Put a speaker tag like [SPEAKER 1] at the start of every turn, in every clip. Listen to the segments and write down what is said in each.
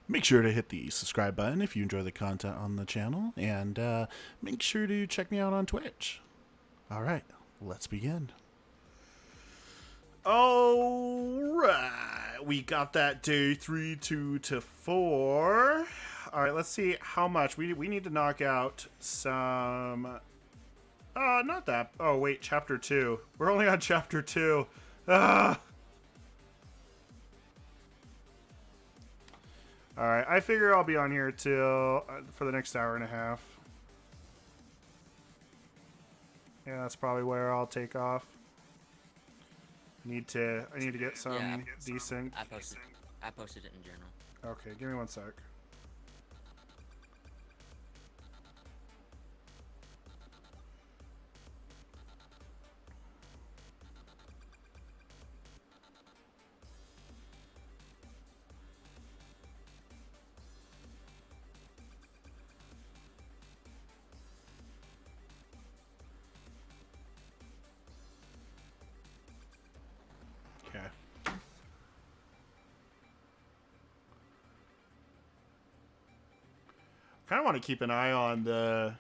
[SPEAKER 1] Make sure to hit the subscribe button if you enjoy the content on the channel, and make sure to check me out on Twitch. All right, let's begin. All right, we got that day 3, 2 to 4. All right, let's see how much we need to knock out some. Not that. Oh wait, chapter 2. We're only on chapter 2. Ah. All right, I figure I'll be on here till for the next hour and a half. Yeah, that's probably where I'll take off. I need to get some decent.
[SPEAKER 2] I posted it in general.
[SPEAKER 1] Okay, give me one sec. Okay. Kind of want to keep an eye on the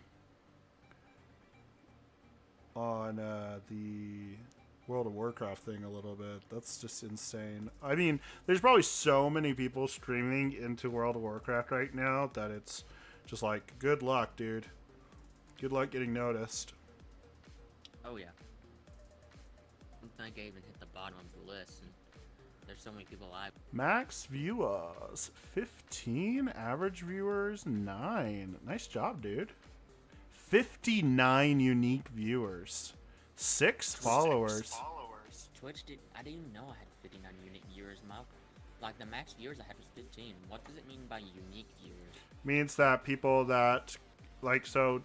[SPEAKER 1] World of Warcraft thing a little bit. That's just insane. I mean, there's probably so many people streaming into World of Warcraft right now that it's just like, good luck, dude. Good luck getting noticed.
[SPEAKER 2] Oh yeah. I don't think I even hit the bottom of the list, and there's so many people live.
[SPEAKER 1] Max viewers 15, average viewers 9. Nice job, dude. 59 unique viewers, 6 followers.
[SPEAKER 2] Twitch I didn't even know I had 59 unique viewers. Like the max viewers I had was 15. What does it mean by unique viewers?
[SPEAKER 1] Means that people that like 15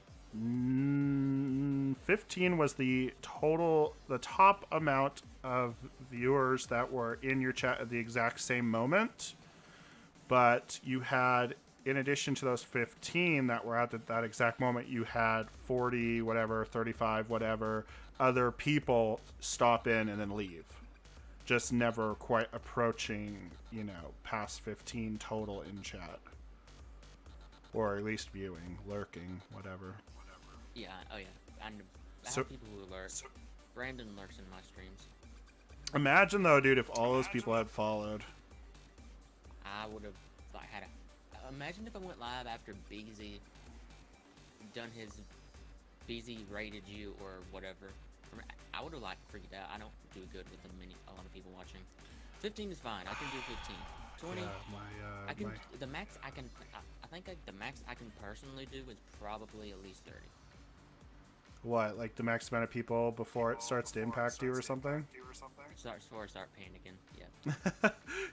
[SPEAKER 1] was the top amount of viewers that were in your chat at the exact same moment, but you had, in addition to those 15 that were at that exact moment, you had 40 whatever, 35 whatever other people stop in and then leave, just never quite approaching, past 15 total in chat, or at least viewing, lurking, whatever.
[SPEAKER 2] Yeah, oh yeah. And I have people who lurk. Brandon lurks in my streams.
[SPEAKER 1] Imagine though, dude, if all those people had followed.
[SPEAKER 2] I would have had imagine if I went live after BZ done his BZ rated you or whatever. I would have freaked out. I don't do good with a lot of people watching. 15 is fine. I can do 15. 20. Yeah, the max I can. I think the max I can personally do is probably at least 30.
[SPEAKER 1] What, like the max amount of people before it starts to impact you or something?
[SPEAKER 2] Before I start panicking, yeah.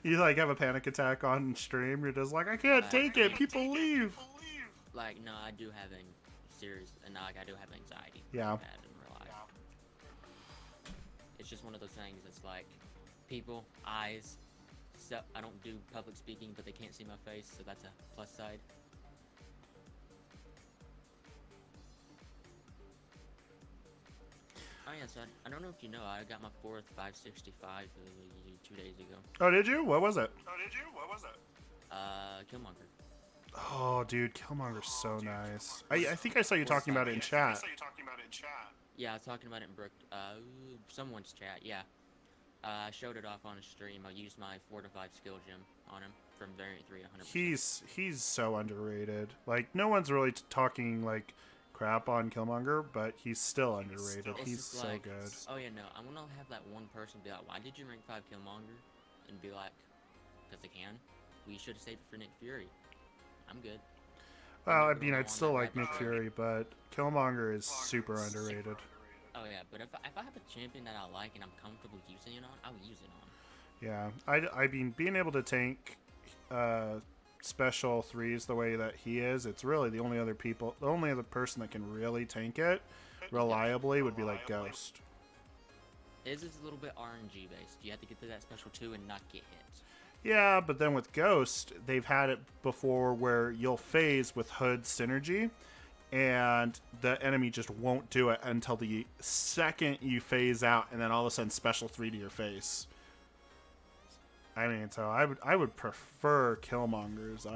[SPEAKER 1] You have a panic attack on stream. You're just like, I can't take it. People leave.
[SPEAKER 2] Like, no, I do have I do have anxiety.
[SPEAKER 1] Yeah.
[SPEAKER 2] Bad in real life. It's just one of those things. It's like people, eyes. So I don't do public speaking, but they can't see my face, so that's a plus side. Oh yeah, so I don't know if you know, I got my 4th 565 2 days ago.
[SPEAKER 1] Oh, did you? What was it?
[SPEAKER 2] Killmonger.
[SPEAKER 1] Oh, dude, Killmonger's so nice. I think I saw you talking about it in chat.
[SPEAKER 2] Yeah, I was talking about it in someone's chat, yeah. I showed it off on a stream. I used my fortified skill gem on him from variant 3 100%.
[SPEAKER 1] He's so underrated. Like, no one's really talking, crap on Killmonger, but he's still underrated. He's so good.
[SPEAKER 2] Oh yeah, no, I'm gonna have that one person be like, why did you rank 5 Killmonger? And be like, because I can. We should have saved it for Nick Fury. I'm good.
[SPEAKER 1] Well, I mean, I'd still like Nick Fury, but Killmonger is super underrated.
[SPEAKER 2] Oh yeah, but if I have a champion that I like and I'm comfortable using it on, I'll use it on.
[SPEAKER 1] Yeah, I mean, being able to tank special 3s the way that he is, it's really the only other person that can really tank it reliably would be like Ghost.
[SPEAKER 2] His is a little bit RNG based. You have to get to that special 2 and not get hit.
[SPEAKER 1] Yeah, but then with Ghost, they've had it before where you'll phase with Hood synergy, and the enemy just won't do it until the second you phase out, and then all of a sudden special 3 to your face. I mean, so I would prefer Killmonger's.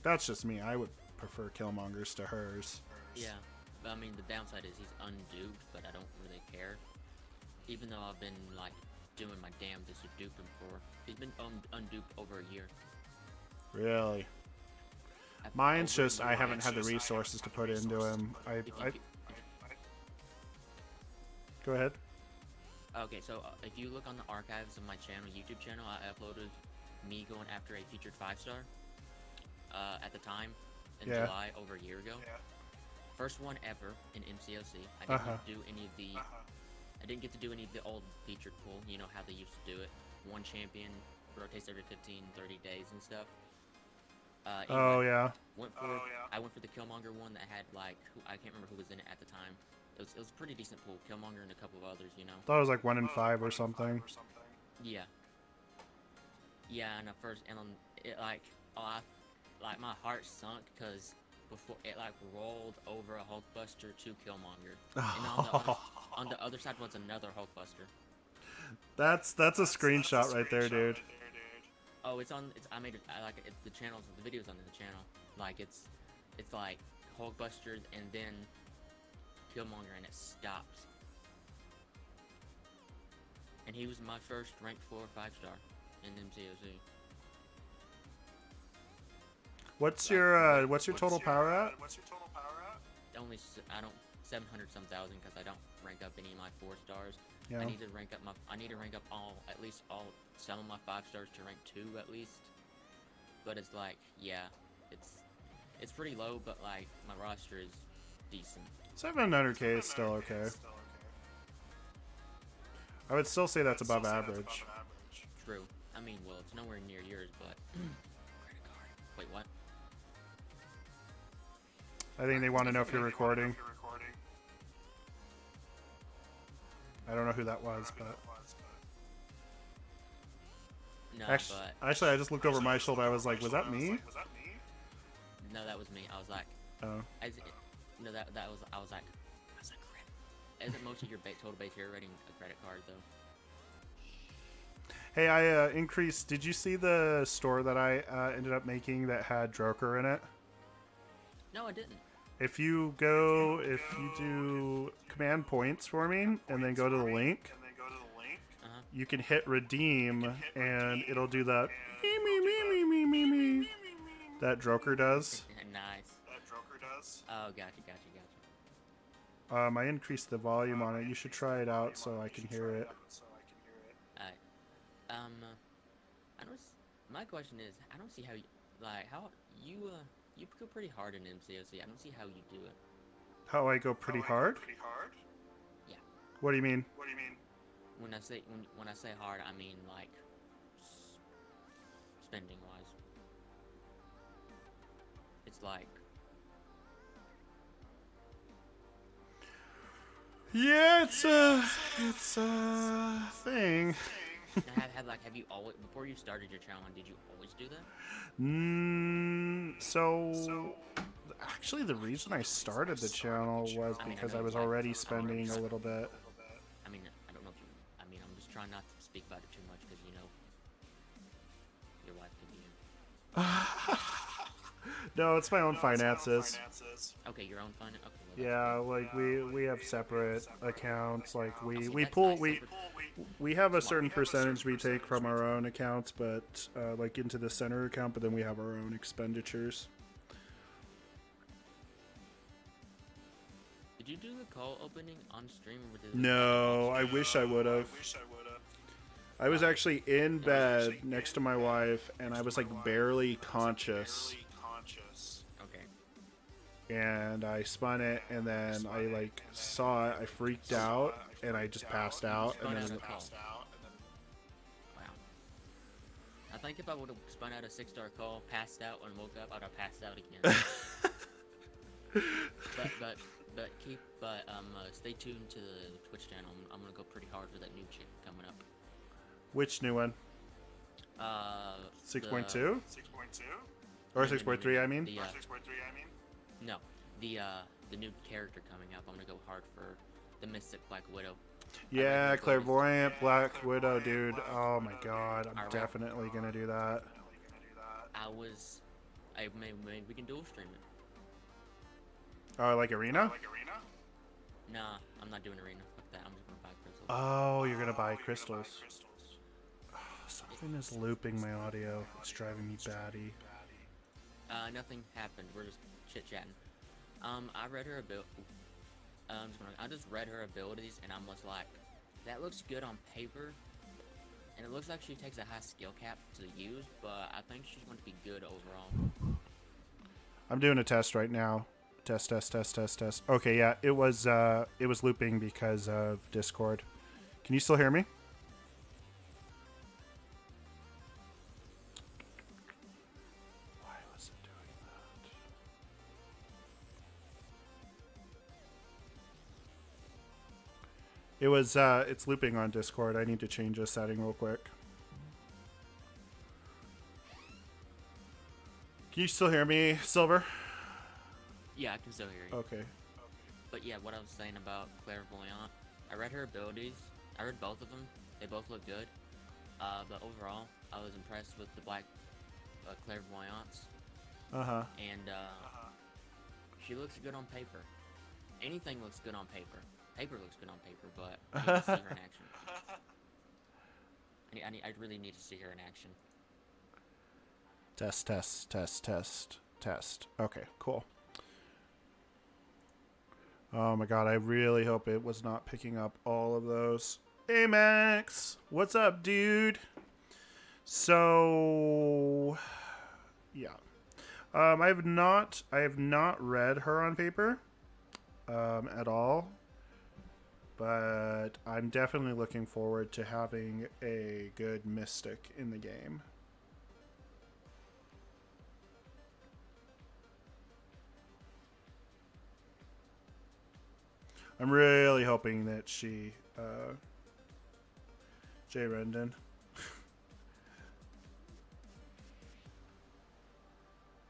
[SPEAKER 1] That's just me. I would prefer Killmonger's to hers.
[SPEAKER 2] Yeah, but I mean the downside is he's unduped, but I don't really care. Even though I've been like doing my damnedest to dupe him for, he's been unduped over a year.
[SPEAKER 1] Really? Mine's just I haven't had the resources to put into him. Go ahead.
[SPEAKER 2] Okay, so if you look on the archives of my channel, YouTube channel, I uploaded me going after a featured 5-star at the time in July, over a year ago. First one ever in MCOC. I didn't do any of the. I didn't get to do any of the old featured pool. You know how they used to do it. One champion rotates every 15, 30 days and stuff. Anyway, I went for the Killmonger one that had like I can't remember who was in it at the time. It was a pretty decent pool. Killmonger and a couple of others, you know.
[SPEAKER 1] Thought it was like 1 in 5 or something.
[SPEAKER 2] Yeah. Yeah, and at first, and it like, my heart sunk because before it like rolled over a Hulkbuster to Killmonger, and on the other side was another Hulkbuster.
[SPEAKER 1] That's a screenshot right there, dude.
[SPEAKER 2] Oh, I made it. The channels, the videos on the channel. Like it's like Hulkbuster and then Killmonger, and it stops. And he was my first ranked 4 or 5-star in MCOC.
[SPEAKER 1] What's your total power at?
[SPEAKER 2] Only 700 some thousand because I don't rank up any of my 4 stars.
[SPEAKER 1] Yeah.
[SPEAKER 2] I need to rank up at least some of my 5 stars to rank 2 at least. But it's like, yeah, it's pretty low, but like my roster is decent.
[SPEAKER 1] 700k is still okay. I would still say that's above average.
[SPEAKER 2] True. I mean, well, it's nowhere near yours, but credit card. Wait, what?
[SPEAKER 1] I think they want to know if you're recording. I don't know who that was, but
[SPEAKER 2] no,
[SPEAKER 1] actually, I just looked over my shoulder. I was like, was that me?
[SPEAKER 2] No, that was me. I was like,
[SPEAKER 1] oh.
[SPEAKER 2] No, I was like, credit. Isn't most of your total base here rating a credit card though?
[SPEAKER 1] Hey, I increased. Did you see the store that I ended up making that had Droker in it?
[SPEAKER 2] No, I didn't.
[SPEAKER 1] If you do command points for me and then go to the link, you can hit redeem and it'll do that me that Droker does.
[SPEAKER 2] Nice. Oh, gotcha.
[SPEAKER 1] I increased the volume on it. You should try it out so I can hear it.
[SPEAKER 2] My question is, I don't see how you go pretty hard in MCOC. I don't see how you do it.
[SPEAKER 1] How I go pretty hard?
[SPEAKER 2] Yeah.
[SPEAKER 1] What do you mean?
[SPEAKER 2] When I say hard, I mean like spending wise. It's like.
[SPEAKER 1] Yeah, it's a thing.
[SPEAKER 2] Have you always, before you started your channel, did you always do that?
[SPEAKER 1] So actually the reason I started the channel was because I was already spending a little bit.
[SPEAKER 2] I mean, I don't know if you, I'm just trying not to speak about it too much because, your wife could be in.
[SPEAKER 1] No, it's my own finances.
[SPEAKER 2] Okay, your own finance. Okay.
[SPEAKER 1] Yeah, like we have separate accounts. Like we have a certain percentage we take from our own accounts, but like into the center account. But then we have our own expenditures.
[SPEAKER 2] Did you do the call opening on stream?
[SPEAKER 1] No, I wish I would have. I was actually in bed next to my wife, and I was like barely conscious. And I spun it, and then I like saw it. I freaked out, and I just passed out. And then
[SPEAKER 2] wow. I think if I would have spun out a 6-star call, passed out, and woke up, I'd have passed out again. Stay tuned to the Twitch channel. I'm gonna go pretty hard for that new chick coming up.
[SPEAKER 1] Which new one? 6.2? Or 6.3? I mean.
[SPEAKER 2] No, the new character coming up. I'm gonna go hard for the Mystic Black Widow. I read her
[SPEAKER 1] Yeah,
[SPEAKER 2] abilities.
[SPEAKER 1] Clairvoyant, Black Widow, dude. Oh my god, I'm
[SPEAKER 2] I read.
[SPEAKER 1] definitely gonna do that.
[SPEAKER 2] I was. I maybe we can dual stream it.
[SPEAKER 1] Oh, like Arena?
[SPEAKER 2] Nah, I'm not doing arena. Fuck that. I'm just gonna buy crystals.
[SPEAKER 1] Oh, you're gonna buy crystals. Something is looping my audio. It's driving me batty.
[SPEAKER 2] Nothing happened. We're just chit chatting. I read her I just read her abilities, and I'm just like, that looks good on paper, and it looks like she takes a high skill cap to use, but I think she's going to be good overall.
[SPEAKER 1] I'm doing a test right now. Test, test, test, test, test. Okay, yeah, it was looping because of Discord. Can you still hear me? Why was it doing that? It was it's looping on Discord. I need to change this setting real quick. Can you still hear me, Silver?
[SPEAKER 2] Yeah, I can still hear you.
[SPEAKER 1] Okay.
[SPEAKER 2] But yeah, what I was saying about Clairvoyant, I read her abilities. I read both of them. They both look good. But overall, I was impressed with the Black Clairvoyance. And she looks good on paper. Anything looks good on paper. Paper looks good on paper, but I need to see her in action. I really need to see her in action.
[SPEAKER 1] Test, test, test, test, test. Okay, cool. Oh my god, I really hope it was not picking up all of those. Hey Max, what's up, dude? So, yeah. I have not read her on paper, at all. But I'm definitely looking forward to having a good Mystic in the game. I'm really hoping that she, Jay Rendon.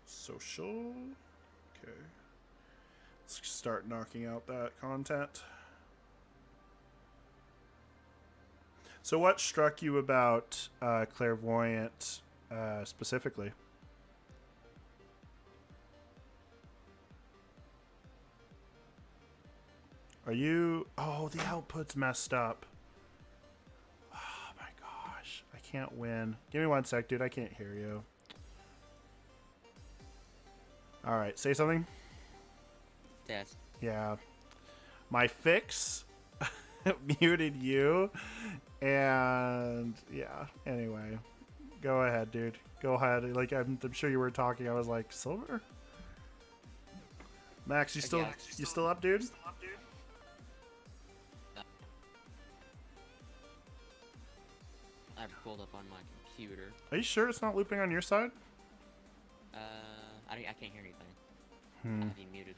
[SPEAKER 1] Social. Okay. Let's start knocking out that content. So what struck you about Clairvoyant specifically? Are you... Oh, the output's messed up. Oh my gosh. I can't win. Give me 1 sec, dude. I can't hear you. Alright, say something?
[SPEAKER 2] Test.
[SPEAKER 1] Yeah. My fix muted you. And yeah, anyway. Go ahead, dude. Go ahead. Like, I'm sure you were talking. I was like, Silver? Max, you still up, dude?
[SPEAKER 2] I've pulled up on my computer.
[SPEAKER 1] Are you sure it's not looping on your side?
[SPEAKER 2] I can't hear anything. I have you muted.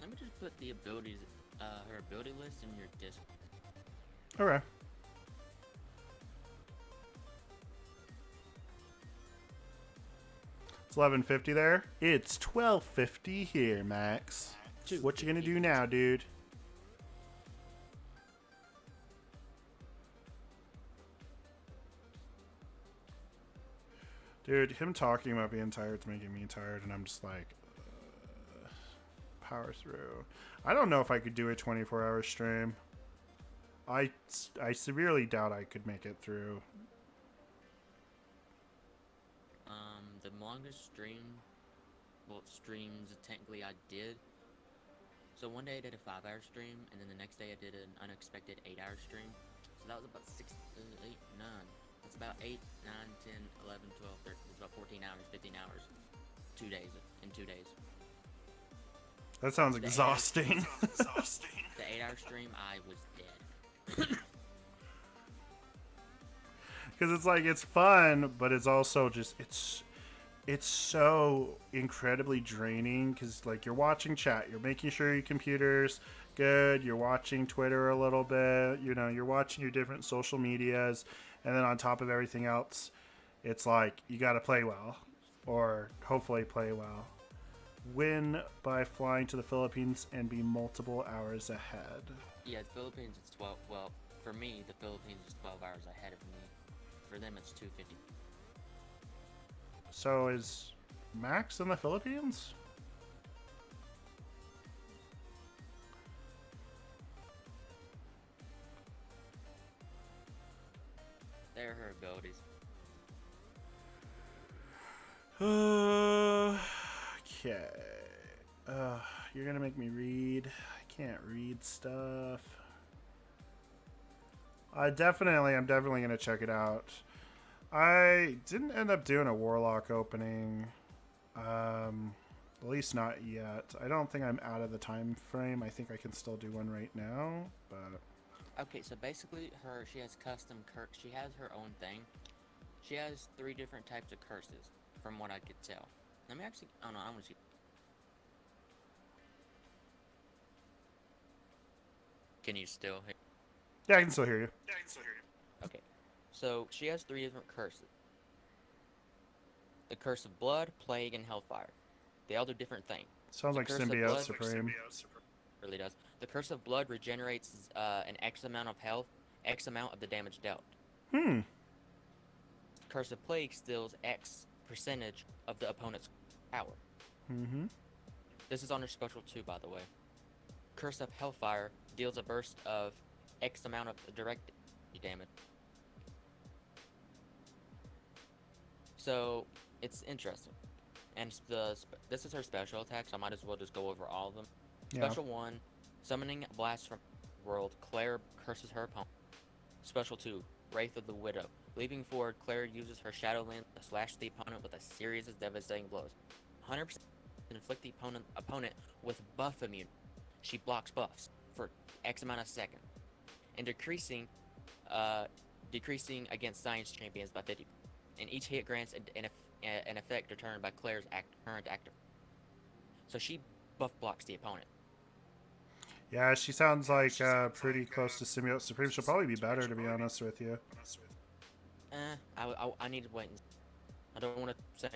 [SPEAKER 2] Let me just put the abilities, her ability list in your Discord.
[SPEAKER 1] Okay. It's 11:50 there. It's 12:50 here, Max. What you gonna do now, dude? Dude, him talking about being tired is making me tired, and I'm just like, power through. I don't know if I could do a 24-hour stream. I severely doubt I could make it through.
[SPEAKER 2] The longest streams technically I did. So one day I did a 5-hour stream, and then the next day I did an unexpected 8-hour stream. So that was about 6, 8, 9. That's about 8, 9, 10, 11, 12, 13. It's about 14 hours, 15 hours. 2 days, in 2 days.
[SPEAKER 1] That sounds exhausting.
[SPEAKER 2] The 8-hour stream, I was dead.
[SPEAKER 1] Because it's like, it's fun, but it's also just, it's so incredibly draining because like you're watching chat, you're making sure your computer's good, you're watching Twitter a little bit, you know, you're watching your different social medias, and then on top of everything else, it's like you got to play well, or hopefully play well. Win by flying to the Philippines and be multiple hours ahead.
[SPEAKER 2] Yeah, the Philippines it's 12. Well, for me, the Philippines is 12 hours ahead of me. For them, it's 2:50.
[SPEAKER 1] So is Max in the Philippines?
[SPEAKER 2] They're her abilities.
[SPEAKER 1] Okay. You're gonna make me read. I can't read stuff. I'm definitely gonna check it out. I didn't end up doing a Warlock opening. At least not yet. I don't think I'm out of the time frame. I think I can still do one right now, but
[SPEAKER 2] Okay, so basically, she has custom she has her own thing. She has 3 different types of curses, from what I could tell. Let me actually. Oh no, I want to see. Can you still hear?
[SPEAKER 1] yeah, I can still hear you.
[SPEAKER 2] Okay, so she has 3 different curses: the curse of blood, plague, and hellfire. They all do different things.
[SPEAKER 1] Sounds
[SPEAKER 2] The
[SPEAKER 1] like
[SPEAKER 2] curse of
[SPEAKER 1] Symbiote
[SPEAKER 2] blood
[SPEAKER 1] Supreme.
[SPEAKER 2] really does. The curse of blood regenerates an X amount of health, X amount of the damage dealt.
[SPEAKER 1] Hmm.
[SPEAKER 2] Curse of plague steals X percentage of the opponent's power.
[SPEAKER 1] Mm-hmm.
[SPEAKER 2] This is on her special 2, by the way. Curse of Hellfire deals a burst of X amount of direct damage. So, it's interesting. And this is her special attack, so I might as well just go over all of them.
[SPEAKER 1] Yeah.
[SPEAKER 2] Special 1, Summoning Blast from World, Claire curses her opponent. Special 2, Wraith of the Widow. Leaping forward, Claire uses her Shadow Lance to slash the opponent with a series of devastating blows. 100% inflict the opponent with buff immunity. She blocks buffs for X amount of seconds, and decreasing against science champions by 50. And each hit grants an effect determined by Claire's current active. So she buff blocks the opponent.
[SPEAKER 1] Yeah, she sounds like pretty close to Symbiote Supreme. She'll probably be better, to be honest with you.
[SPEAKER 2] I need to wait. I don't want to say.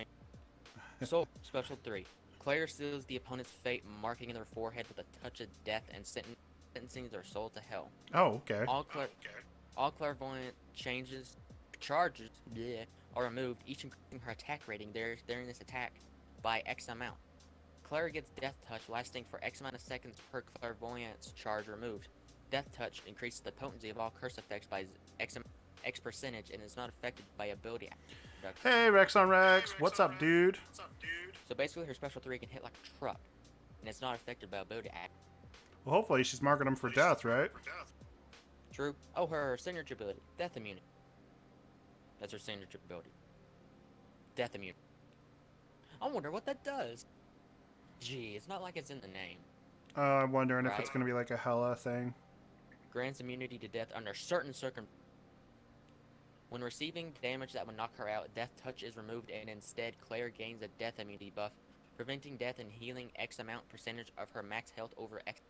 [SPEAKER 2] So, special 3. Claire seals the opponent's fate, marking their forehead with a touch of death and sentencing their soul to hell.
[SPEAKER 1] Oh, okay.
[SPEAKER 2] All clairvoyant charges are removed, each increasing her attack rating during this attack by X amount. Claire gets Death Touch, lasting for X amount of seconds per clairvoyance charge removed. Death Touch increases the potency of all curse effects by X percentage and is not affected by ability reduction.
[SPEAKER 1] Hey, Rex on Rex. What's up, dude?
[SPEAKER 2] So basically, her special 3 can hit like a truck, and it's not affected by ability act.
[SPEAKER 1] Well, hopefully she's marking them for death, right?
[SPEAKER 2] True. Oh, her signature ability, Death Immunity. That's her signature ability. Death Immunity. I wonder what that does. Gee, it's not like it's in the name.
[SPEAKER 1] I'm wondering if
[SPEAKER 2] Right.
[SPEAKER 1] it's going to be like a Hela thing.
[SPEAKER 2] Grants immunity to death under certain circumstances. When receiving damage that would knock her out, Death Touch is removed, and instead Claire gains a death immunity buff, preventing death and healing X amount percentage of her max health over X.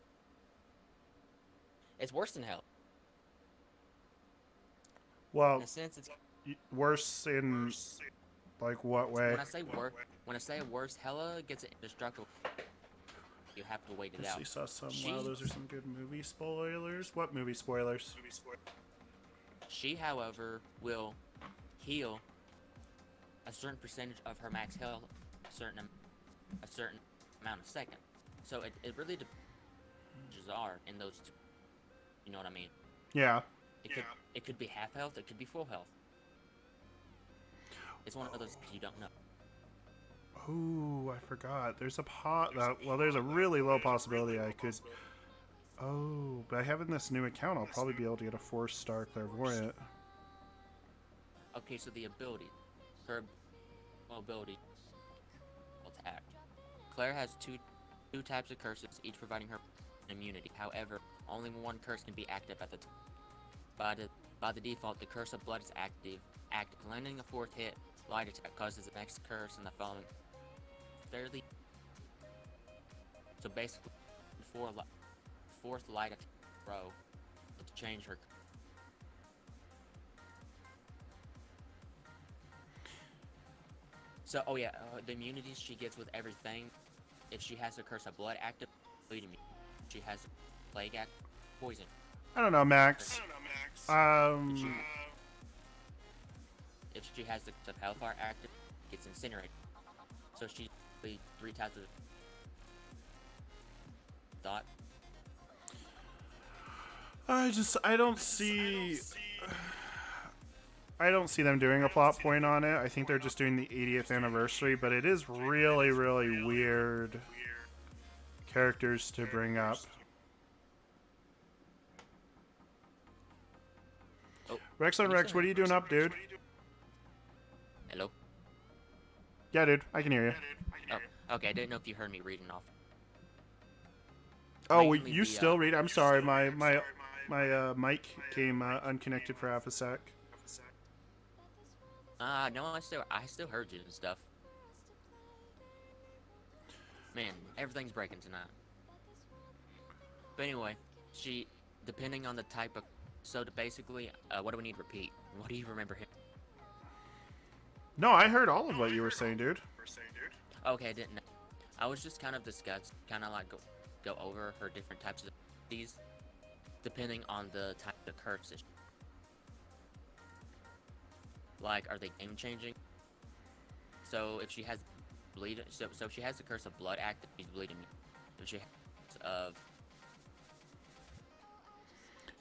[SPEAKER 2] It's worse than hell.
[SPEAKER 1] Well,
[SPEAKER 2] In a sense, it's
[SPEAKER 1] worse in like what way?
[SPEAKER 2] when I say worse, Hela gets it indestructible. You have to wait it out.
[SPEAKER 1] We saw some. Wow, those are some good movie spoilers. What movie spoilers?
[SPEAKER 2] She, however, will heal a certain percentage of her max health, a certain amount of seconds. So it really depends are in those two. You know what I mean?
[SPEAKER 1] Yeah.
[SPEAKER 2] It could be half health. It could be full health. It's one of those you don't know.
[SPEAKER 1] Oh, I forgot. There's a well, there's a really low possibility I could. Oh, but having this new account, I'll probably be able to get a 4-star clairvoyant.
[SPEAKER 2] Okay, so the ability, her ability, attack. Claire has two types of curses, each providing her immunity. However, only one curse can be active at the time. By the default, the curse of blood is active. Landing a 4th hit light attack causes the next curse in the following fairly. So basically, fourth light attack row to change her. So, oh yeah, the immunities she gets with everything. If she has a curse of blood active, bleed immunity. If she has plague active, poison.
[SPEAKER 1] I don't know, Max.
[SPEAKER 2] If she has the hellfire active, gets incinerated. So she bleed 3 types of thought.
[SPEAKER 1] I don't see them doing a plot point on it. I think they're just doing the 80th anniversary, but it is really, really weird characters to bring up.
[SPEAKER 2] Oh,
[SPEAKER 1] Rex on Rex, what are you doing up, dude?
[SPEAKER 2] Hello?
[SPEAKER 1] Yeah, dude, I can hear you.
[SPEAKER 2] Oh, okay, I didn't know if you heard me reading off.
[SPEAKER 1] Oh, you still read? I'm sorry, my mic came unconnected for half a sec.
[SPEAKER 2] No, I still heard you and stuff. Man, everything's breaking tonight. But anyway, depending on the type of, so basically, what do we need to repeat? What do you remember him?
[SPEAKER 1] No, I heard all of what you were saying, dude.
[SPEAKER 2] Okay, I didn't know. I was just kind of kind of like go over her different types of these, depending on the type of curses. Like, are they game changing? So if she has bleed, so if she has the curse of blood active, she's bleeding. If she has of,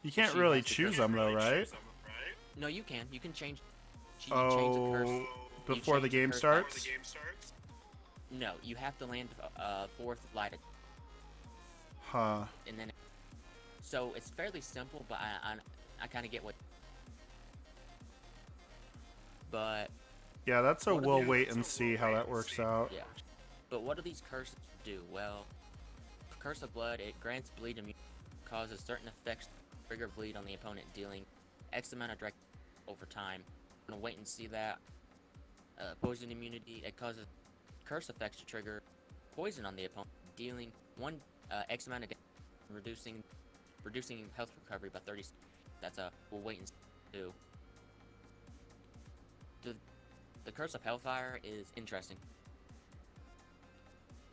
[SPEAKER 1] You can't really choose them though, right?
[SPEAKER 2] No, you can. You can change. You change the curse
[SPEAKER 1] before the game starts?
[SPEAKER 2] No, you have to land 4th light.
[SPEAKER 1] Huh.
[SPEAKER 2] And then, so it's fairly simple, but I kind of get what. But
[SPEAKER 1] yeah, that's a we'll wait and see how that works out.
[SPEAKER 2] Yeah, but what do these curses do? Well, Curse of Blood, it grants bleed immunity, causes certain effects to trigger bleed on the opponent, dealing X amount of direct over time. I'm gonna wait and see that. Poison immunity, it causes curse effects to trigger poison on the opponent, dealing X amount of damage, reducing health recovery by 30. That's we'll wait and see too. The Curse of Hellfire is interesting.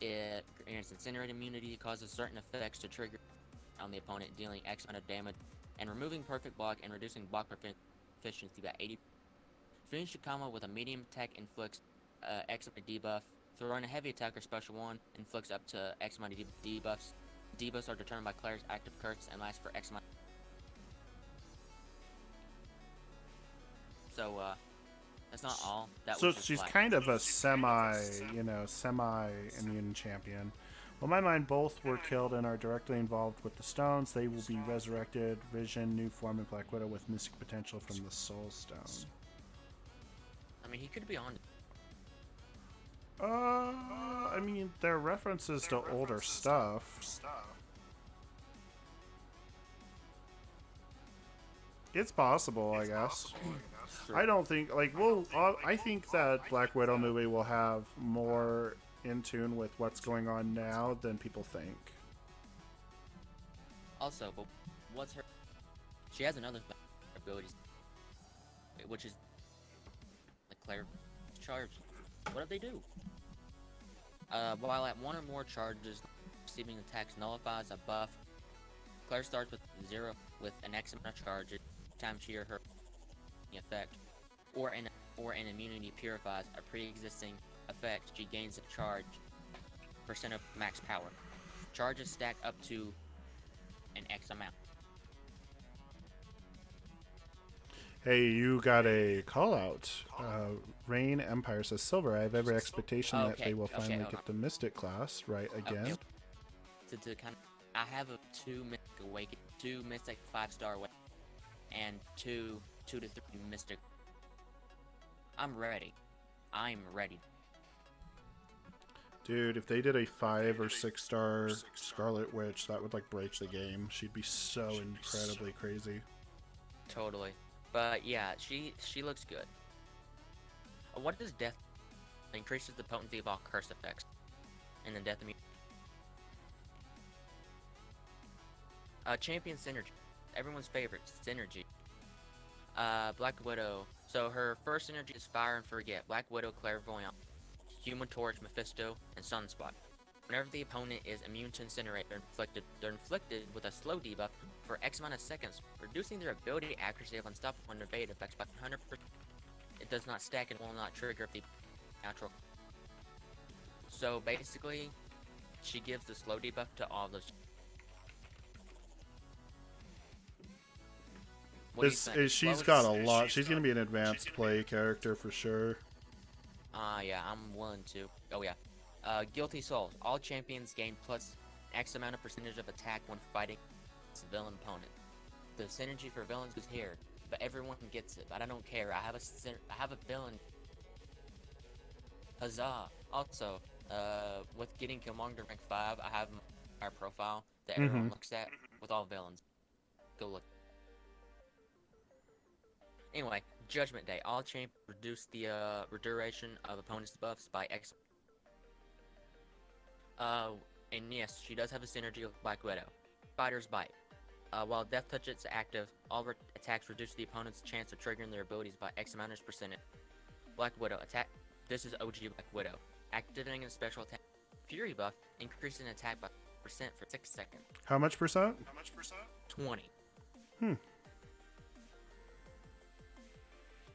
[SPEAKER 2] It grants Incinerate immunity, causes certain effects to trigger on the opponent, dealing X amount of damage, and removing perfect block and reducing block proficiency by 80. Finish the combo with a medium attack, inflicts X amount of debuff. Throwing a heavy attack or special one, inflicts up to X amount of debuffs. Debuffs are determined by Claire's active curse and last for X amount. So, that's not all.
[SPEAKER 1] So she's kind of a semi-immune champion. Well, my mind, both were killed and are directly involved with the stones. They will be resurrected, Vision, New Form, and Black Widow with mystic potential from the Soul Stone.
[SPEAKER 2] I mean, he could be on.
[SPEAKER 1] I mean, they're references to older stuff. It's possible, I guess. I don't think, I think that Black Widow movie will have more in tune with what's going on now than people think.
[SPEAKER 2] Also, but what's her? She has another ability, which is the Claire charge. What do they do? While at 1 or more charges, receiving attacks nullifies a buff. Claire starts with 0 with an X amount of charges. Time she or her effect, or an immunity purifies a pre-existing effect, she gains a charge percent of max power. Charges stack up to an X amount.
[SPEAKER 1] Hey, you got a call out. Rain Empire says, Silver, I have every expectation that they will finally get the Mystic class right again.
[SPEAKER 2] To kind of, I have a 2 Mystic Awaken, 2 Mystic 5-star Awaken, and 2 to 3 Mystic. I'm ready. I'm ready.
[SPEAKER 1] Dude, if they did a 5 or 6-star Scarlet Witch, that would break the game. She'd be so incredibly crazy.
[SPEAKER 2] Totally. But yeah, she looks good. What does death increases the potency of all curse effects, and then death immune. Champion synergy, everyone's favorite synergy. Black Widow. So her first synergy is Fire and Forget. Black Widow, Clairvoyant, Human Torch, Mephisto, and Sunspot. Whenever the opponent is immune to Incinerate, they're inflicted with a slow debuff for X amount of seconds, reducing their ability accuracy of Unstoppable and evade effects by 100%. It does not stack and will not trigger if the natural. So basically, she gives the slow debuff to all those.
[SPEAKER 1] She's got a lot. She's going to be an advanced play character for sure.
[SPEAKER 2] Yeah, I'm willing to. Oh, yeah. Guilty Souls. All champions gain plus X amount of percentage of attack when fighting a villain opponent. The synergy for villains is here, but everyone gets it. But I don't care. I have a villain. Huzzah! Also, with getting Killmonger to rank 5, I have our profile that everyone looks at with all villains. Go look. Anyway, Judgment Day. All champions reduce the duration of opponents' buffs by X. And yes, she does have a synergy with Black Widow. Spider's Bite. While Death Touch is active, all attacks reduce the opponent's chance of triggering their abilities by X amount of percentage. Black Widow attack. This is OG Black Widow. Activating a special attack. Fury buff, increasing attack by percent for 6 seconds.
[SPEAKER 1] How much percent?
[SPEAKER 2] 20.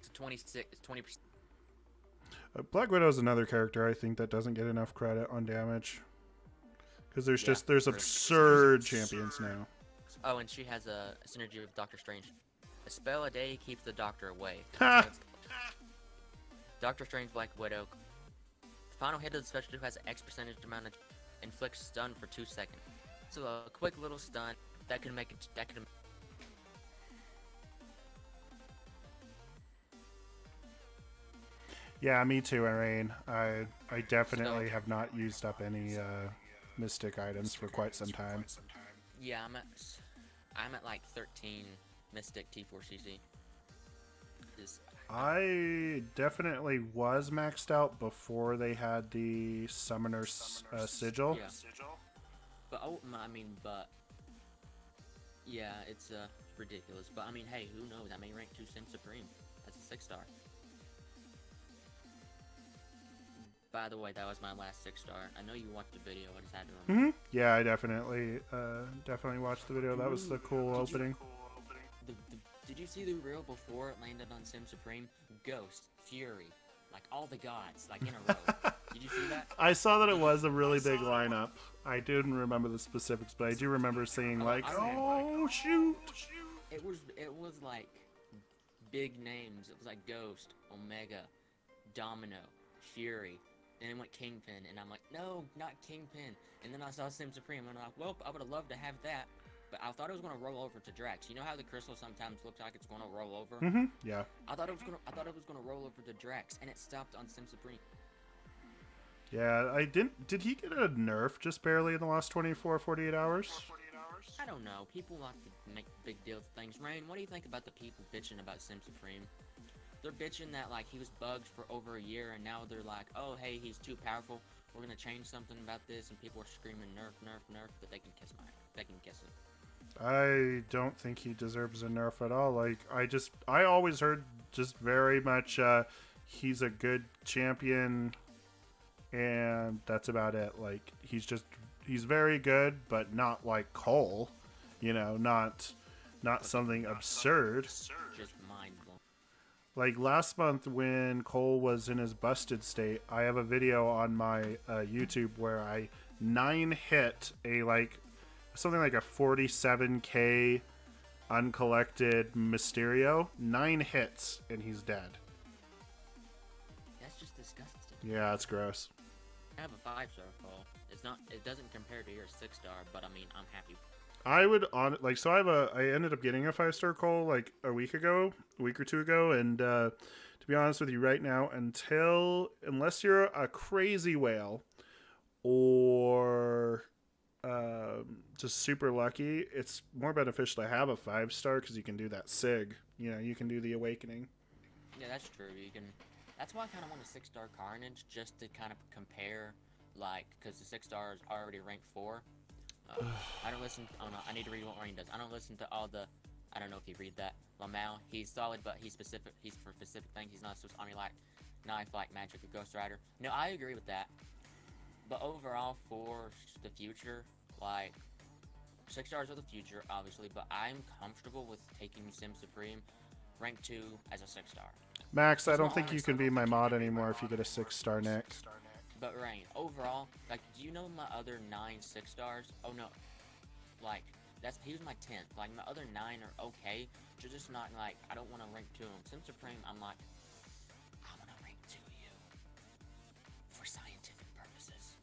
[SPEAKER 2] It's 26. It's 20%.
[SPEAKER 1] Black Widow is another character I think that doesn't get enough credit on damage. Because there's absurd champions now.
[SPEAKER 2] Oh, and she has a synergy with Doctor Strange. A spell a day keeps the Doctor away. Doctor Strange, Black Widow. The final hit of the special has an X percentage amount of inflicts stun for 2 seconds. So a quick little stun that can make it.
[SPEAKER 1] Yeah, me too, Irene. I definitely have not used up any Mystic items for quite some time.
[SPEAKER 2] Yeah, I'm at like 13 Mystic T4CC.
[SPEAKER 3] I definitely was maxed out before they had the Summoner's Sigil.
[SPEAKER 2] Yeah. But yeah, it's ridiculous. But I mean, hey, who knows? I may rank 2 Sim Supreme. That's a 6-star. By the way, that was my last 6-star. I know you watched the video. I just had to remember.
[SPEAKER 1] Yeah, I definitely watched the video. That was the cool opening.
[SPEAKER 2] Did you see the reel before it landed on Sim Supreme? Ghost, Fury, like all the gods, like in a row. Did you see that?
[SPEAKER 1] I saw that it was a really big lineup. I didn't remember the specifics, but I do remember seeing like, oh shoot!
[SPEAKER 2] It was like big names. It was like Ghost, Omega, Domino, Fury. And then went Kingpin, and I'm like, no, not Kingpin. And then I saw Sim Supreme, and I'm like, well, I would have loved to have that. But I thought it was going to roll over to Drax. You know how the crystal sometimes looks like it's going to roll over?
[SPEAKER 1] Yeah.
[SPEAKER 2] I thought it was going to roll over to Drax, and it stopped on Sim Supreme.
[SPEAKER 1] Yeah, I didn't. Did he get a nerf just barely in the last 48 hours?
[SPEAKER 2] I don't know. People like to make big deals of things. Rain, what do you think about the people bitching about Sim Supreme? They're bitching that like he was bugged for over a year, and now they're like, oh hey, he's too powerful. We're gonna change something about this, and people are screaming nerf, nerf, nerf. But they can kiss it.
[SPEAKER 1] I don't think he deserves a nerf at all. Like I always heard just very much he's a good champion, and that's about it. Like he's very good, but not like Cole, you know, not something absurd.
[SPEAKER 2] Just mind blowing.
[SPEAKER 1] Like last month when Cole was in his busted state, I have a video on my YouTube where I 9-hit something like a 47k uncollected Mysterio. 9 hits and he's dead.
[SPEAKER 2] That's just disgusting.
[SPEAKER 1] Yeah, it's gross.
[SPEAKER 2] I have a 5-star Cole. It doesn't compare to your 6-star, but I mean, I'm happy.
[SPEAKER 1] I would I ended up getting a 5-star Cole like a week or 2 ago, and to be honest with you right now, unless you're a crazy whale or just super lucky, it's more beneficial to have a 5-star because you can do that SIG. You know, you can do the awakening.
[SPEAKER 2] Yeah, that's true. You can That's why I kind of want a 6-star Carnage, just to kind of compare, like, because the 6-star is already ranked 4. I don't listen. Oh no, I need to read what Rain does. I don't listen to all the. I don't know if you read that. Lamau, he's solid, but he's specific. He's for specific things. He's not so Oni like knife like Magic or Ghost Rider. No, I agree with that. But overall, for the future, like 6 stars are the future, obviously. But I'm comfortable with taking Sim Supreme, rank 2 as a 6-star.
[SPEAKER 3] Max, I don't think you can be my mod anymore if you get a 6-star Nick.
[SPEAKER 2] But Rain, overall, like, do you know my other 9 6-stars? Oh no, like he was my 10th. Like my other 9 are okay, just not like I don't want to rank 2 them. Sim Supreme, I'm like, I want to rank 2 you for scientific purposes.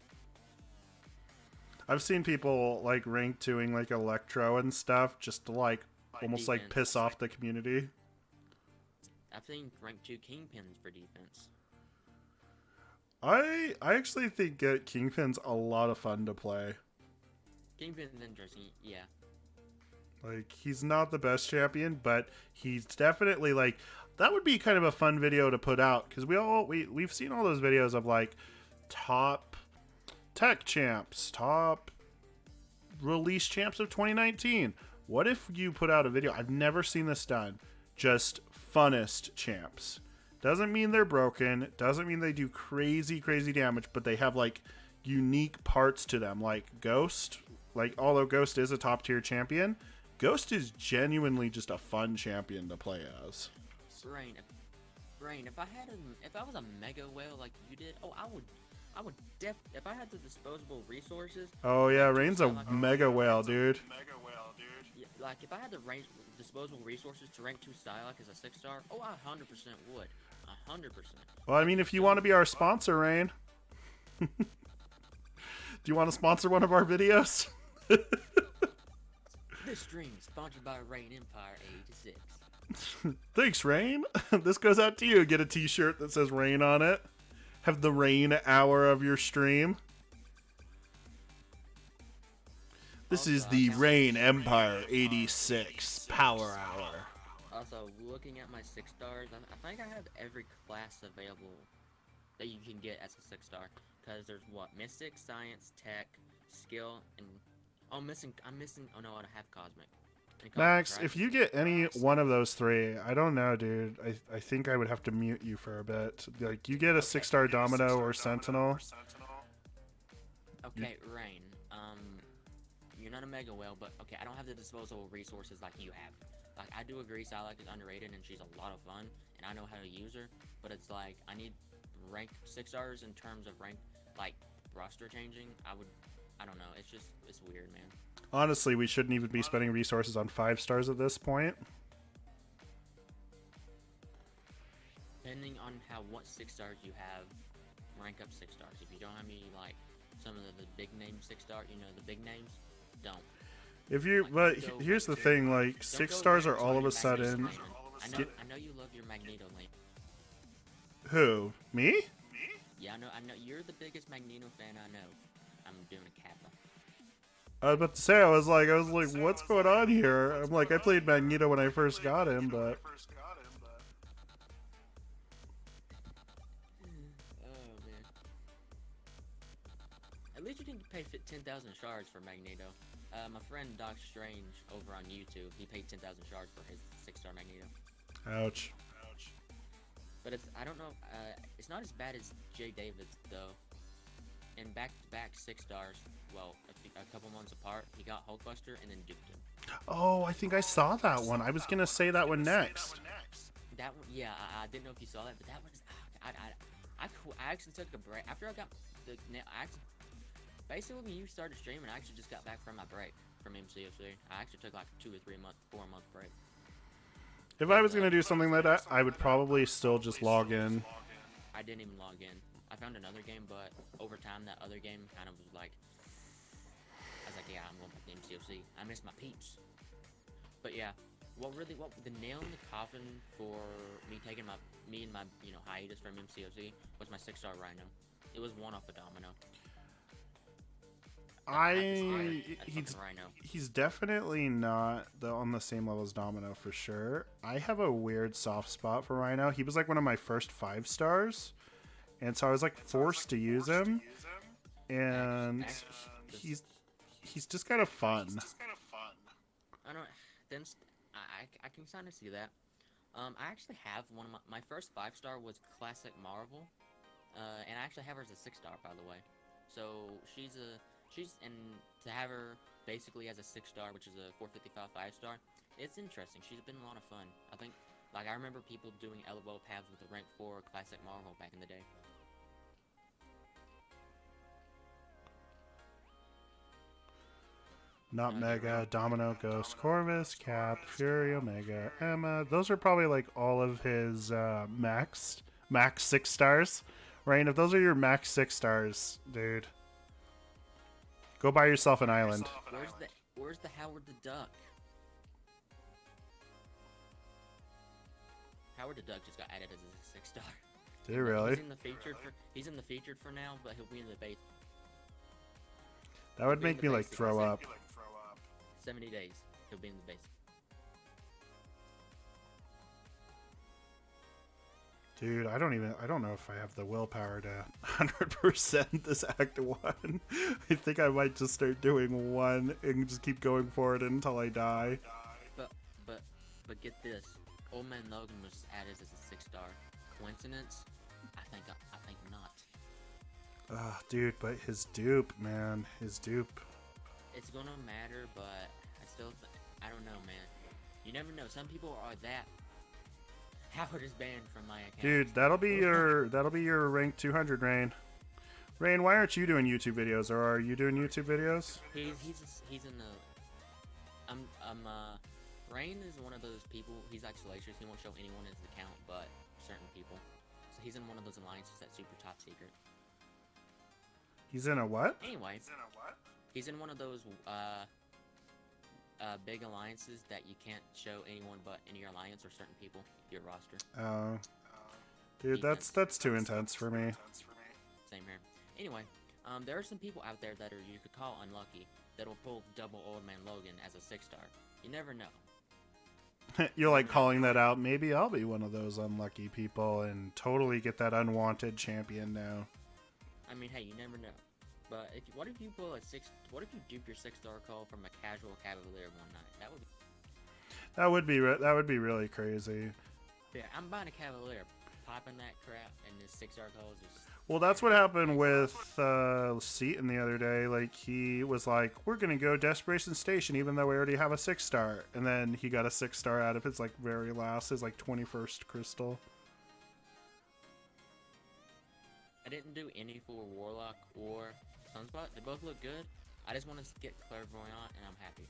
[SPEAKER 3] I've seen people like rank 2ing like Electro and stuff just to like almost
[SPEAKER 2] defense.
[SPEAKER 3] like piss off the community.
[SPEAKER 2] I've seen rank 2 Kingpins for defense.
[SPEAKER 3] I actually think Kingpin's a lot of fun to play.
[SPEAKER 2] Kingpin's interesting, yeah.
[SPEAKER 3] Like, he's not the best champion, but he's definitely like that would be kind of a fun video to put out because we've seen all those videos of like top tech champs, top release champs of 2019. What if you put out a video? I've never seen this done. Just funnest champs. Doesn't mean they're broken. Doesn't mean they do crazy damage, but they have like unique parts to them. Like Ghost, like although Ghost is a top tier champion, Ghost is genuinely just a fun champion to play as.
[SPEAKER 2] Rain, if I was a mega whale like you did, if I had the disposable resources.
[SPEAKER 3] Oh yeah, Rain's a mega whale, dude.
[SPEAKER 2] Yeah, like if I had the disposable resources to rank 2 Psylocke as a 6-star, I 100% would. 100%.
[SPEAKER 3] Well, I mean, if you want to be our sponsor, Rain. Do you want to sponsor one of our videos?
[SPEAKER 2] This stream is sponsored by Rain Empire 86.
[SPEAKER 3] Thanks, Rain. This goes out to you. Get a t-shirt that says Rain on it. Have the Rain hour of your stream. This is the Rain Empire 86 Power Hour.
[SPEAKER 2] Also, looking at my 6 stars, I think I have every class available that you can get as a 6-star. Because there's what? Mystic, Science, Tech, Skill, and... I'm missing... Oh no, I have Cosmic.
[SPEAKER 3] Max,
[SPEAKER 2] right?
[SPEAKER 3] if you get any one of those 3, I don't know, dude. I think I would have to mute you for a bit. Like, you get a 6-star Domino or Sentinel.
[SPEAKER 2] Okay, Rain. You're not a mega whale, but okay, I don't have the disposable resources like you have. Like, I do agree Psylocke is underrated and she's a lot of fun, and I know how to use her, but it's like, I need rank 6 stars in terms of rank, like, roster changing. I don't know, it's weird, man.
[SPEAKER 3] Honestly, we shouldn't even be spending resources on 5 stars at this point.
[SPEAKER 2] Depending on what 6 stars you have, rank up 6 stars. If you don't have any, like, some of the big name 6-star, the big names, don't.
[SPEAKER 3] If you, but here's the thing, like 6 stars are all of a sudden.
[SPEAKER 2] I know you love your Magneto lane.
[SPEAKER 3] Who? Me?
[SPEAKER 2] Yeah, I know you're the biggest Magneto fan I know. I'm doing a kappa.
[SPEAKER 3] I was about to say, I was like, what's going on here? I'm like, I played Magneto when I first got him, but.
[SPEAKER 2] Oh man. At least you didn't pay 10,000 shards for Magneto. My friend Doc Strange over on YouTube, he paid 10,000 shards for his 6-star Magneto.
[SPEAKER 3] Ouch.
[SPEAKER 2] But I don't know, it's not as bad as Jay David's though. In back-to-back 6 stars, well, a couple months apart, he got Hulkbuster and then duped him.
[SPEAKER 3] Oh, I think I saw that one. I was gonna say that one next.
[SPEAKER 2] That one, yeah, I didn't know if you saw that, but that was, I actually took a break after I got the. Basically, when you started streaming, I actually just got back from my break from MCFC. I actually took like a 2 or 3 month, 4 month break.
[SPEAKER 3] If I was gonna do something like that, I would probably still just log in.
[SPEAKER 2] I didn't even log in. I found another game, but over time, that other game kind of was like, I was like, yeah, I'm going back to MCFC. I miss my peeps. But yeah, what the nail in the coffin for me taking my hiatus from MCFC was my 6-star Rhino. It was one off a Domino.
[SPEAKER 1] he's
[SPEAKER 2] fucking Rhino.
[SPEAKER 1] he's definitely not on the same level as Domino for sure. I have a weird soft spot for Rhino. He was like one of my first 5 stars, and so I was like forced to use him. And he's just kind of fun.
[SPEAKER 2] I don't. Then I can kind of see that. I actually have one of my first 5-star was Classic Marvel, and I actually have her as a 6-star, by the way. So she's and to have her basically as a 6-star, which is a 455 5-star, it's interesting. She's been a lot of fun. I think, like, I remember people doing LOL paths with the rank 4 Classic Marvel back in the day.
[SPEAKER 1] Not Mega, Domino, Ghost, Corvus, Cap, Fury, Omega, Emma. Those are probably like all of his max 6-stars. Rain, if those are your max 6-stars, dude, go buy yourself an island.
[SPEAKER 2] Where's the Howard the Duck? Howard the Duck just got added as a 6-star.
[SPEAKER 1] Did he really?
[SPEAKER 2] He's in the featured for now, but he'll be in the base.
[SPEAKER 1] That would make me like throw up.
[SPEAKER 2] 70 days, he'll be in the base.
[SPEAKER 1] Dude, I don't know if I have the willpower to 100% this Act 1. I think I might just start doing 1 and just keep going for it until I die.
[SPEAKER 2] But get this. Old Man Logan was just added as a 6-star. Coincidence? I think not.
[SPEAKER 1] Dude, but his dupe, man. His dupe.
[SPEAKER 2] It's gonna matter, but I don't know, man. You never know. Some people are that. Howard is banned from my account.
[SPEAKER 1] Dude, that'll be your rank 200, Rain. Rain, why aren't you doing YouTube videos, or are you doing YouTube videos?
[SPEAKER 2] He's in the. Rain is one of those people. He's like salacious. He won't show anyone his account, but certain people. So he's in one of those alliances that's super top secret.
[SPEAKER 1] He's in a what?
[SPEAKER 2] Anyway, he's in one of those big alliances that you can't show anyone but in your alliance or certain people, your roster.
[SPEAKER 1] Oh, dude, that's too intense for me.
[SPEAKER 2] Same here. Anyway, there are some people out there that you could call unlucky that'll pull double Old Man Logan as a 6-star. You never know.
[SPEAKER 1] You're like calling that out. Maybe I'll be one of those unlucky people and totally get that unwanted champion now.
[SPEAKER 2] I mean, hey, you never know. But what if you pull what if you dupe your 6-star call from a casual Cavalier one night? That would be really crazy. Yeah, I'm buying a Cavalier, popping that crap, and this 6-star call is just.
[SPEAKER 1] Well, that's what happened with Seaton the other day. Like, he was like, "We're gonna go Desperation Station, even though we already have a 6-star," and then he got a 6-star out of his like very last, his like 21st crystal.
[SPEAKER 2] I didn't do any for Warlock or Sunspot. They both look good. I just want to get Clairvoyant, and I'm happy.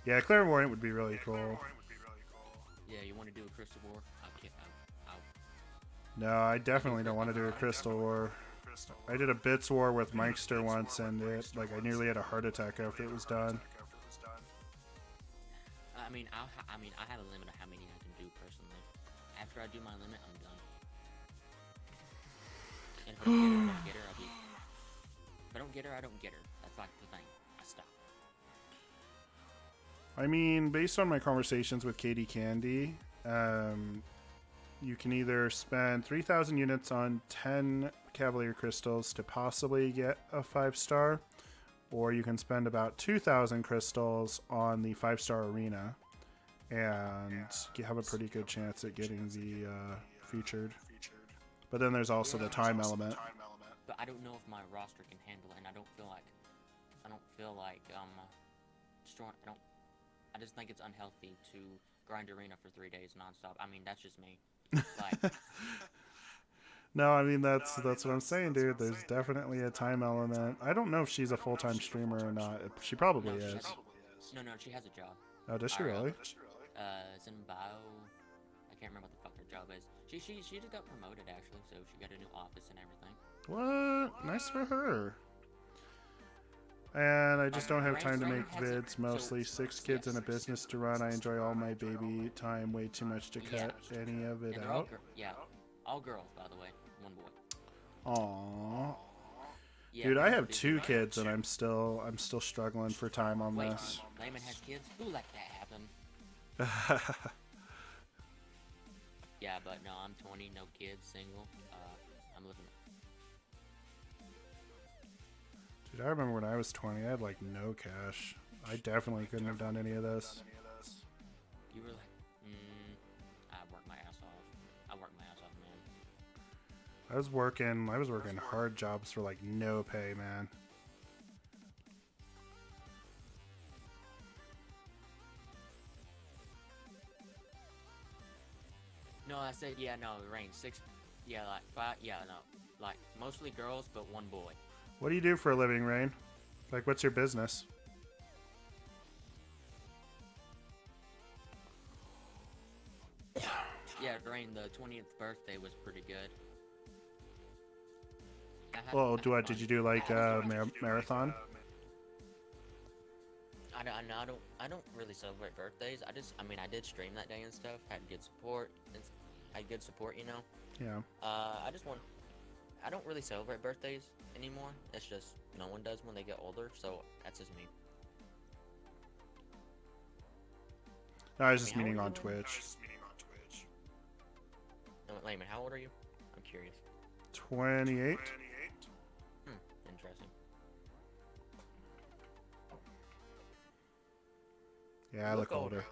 [SPEAKER 1] Yeah, Clairvoyant would be really cool.
[SPEAKER 2] Yeah, you want to do a Crystal War?
[SPEAKER 1] No, I definitely don't want to do a Crystal War. I did a Bits War with Mikester once, and I nearly had a heart attack after it was done.
[SPEAKER 2] I mean, I have a limit of how many I can do personally. After I do my limit, I'm done. And if I don't get her, if I don't get her, I don't get her. That's like the thing. I stop.
[SPEAKER 1] I mean, based on my conversations with Katie Candy, you can either spend 3,000 units on 10 Cavalier Crystals to possibly get a 5-star, or you can spend about 2,000 crystals on the 5-star arena, and you have a pretty good chance at getting the featured. But then there's also the time element.
[SPEAKER 2] But I don't know if my roster can handle it, and I don't feel like destroying. I just think it's unhealthy to grind arena for 3 days nonstop. I mean, that's just me. Like,
[SPEAKER 1] no, I mean that's what I'm saying, dude. There's definitely a time element. I don't know if she's a full-time streamer or not. She probably is.
[SPEAKER 2] No, she has a job.
[SPEAKER 1] Oh, does she really?
[SPEAKER 2] It's in bio. I can't remember what the fuck her job is. She just got promoted actually, so she got a new office and everything.
[SPEAKER 1] What? Nice for her. And I just don't have time to make vids. Mostly 6 kids and a business to run. I enjoy all my baby time way too much to cut any of it out.
[SPEAKER 2] All girls, by the way. One boy.
[SPEAKER 1] Aw.
[SPEAKER 2] Yeah,
[SPEAKER 1] Dude, I
[SPEAKER 2] Layman's
[SPEAKER 1] have
[SPEAKER 2] busy.
[SPEAKER 1] 2 kids and I'm still struggling for time on
[SPEAKER 2] Wait,
[SPEAKER 1] this.
[SPEAKER 2] Layman has kids? Who let that happen? Yeah, but no, I'm 20, no kids, single. I'm living.
[SPEAKER 1] Dude, I remember when I was 20, I had like no cash. I definitely couldn't have done any of this.
[SPEAKER 2] You were like, I work my ass off. I work my ass off, man.
[SPEAKER 1] I was working hard jobs for like no pay, man.
[SPEAKER 2] No, I said, yeah, no, range 6. Yeah, like 5. Yeah, no. Like, mostly girls, but one boy.
[SPEAKER 1] What do you do for a living, Rain? Like, what's your business?
[SPEAKER 2] Yeah, Rain, the 20th birthday was pretty good.
[SPEAKER 1] Well, did you do like a marathon?
[SPEAKER 2] I don't really celebrate birthdays. I did stream that day and stuff. Had good support. Had good support, you know.
[SPEAKER 1] Yeah.
[SPEAKER 2] I don't really celebrate birthdays anymore. It's just no one does when they get older. So that's just me.
[SPEAKER 1] No, I was just
[SPEAKER 2] how
[SPEAKER 1] meaning
[SPEAKER 2] old
[SPEAKER 1] on
[SPEAKER 2] are you, Layman?
[SPEAKER 1] Twitch.
[SPEAKER 2] No, Layman, how old are you? I'm curious.
[SPEAKER 1] 28.
[SPEAKER 2] Interesting.
[SPEAKER 1] Yeah, I
[SPEAKER 2] Look
[SPEAKER 1] look older.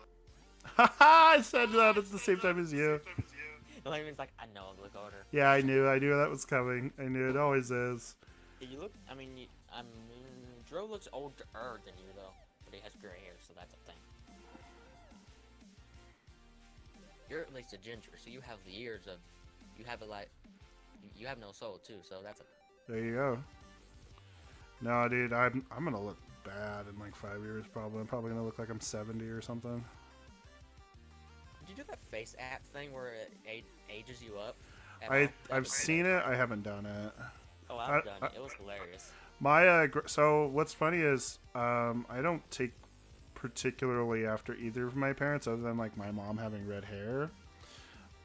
[SPEAKER 2] older.
[SPEAKER 1] I said that at the same time as you.
[SPEAKER 2] Layman's like, I know I look older.
[SPEAKER 1] Yeah, I knew that was coming. I knew it always is.
[SPEAKER 2] You look. Dro looks older than you though, but he has gray hair, so that's a thing. You're at least a ginger, so you have the years of. You have no soul too, so that's a.
[SPEAKER 1] There you go. No, dude, I'm gonna look bad in like 5 years probably. I'm probably gonna look like I'm 70 or something.
[SPEAKER 2] Did you do that face app thing where it ages you up?
[SPEAKER 1] I've seen it. I haven't done it.
[SPEAKER 2] Oh, I've done it. It was hilarious.
[SPEAKER 1] So what's funny is I don't take particularly after either of my parents, other than like my mom having red hair.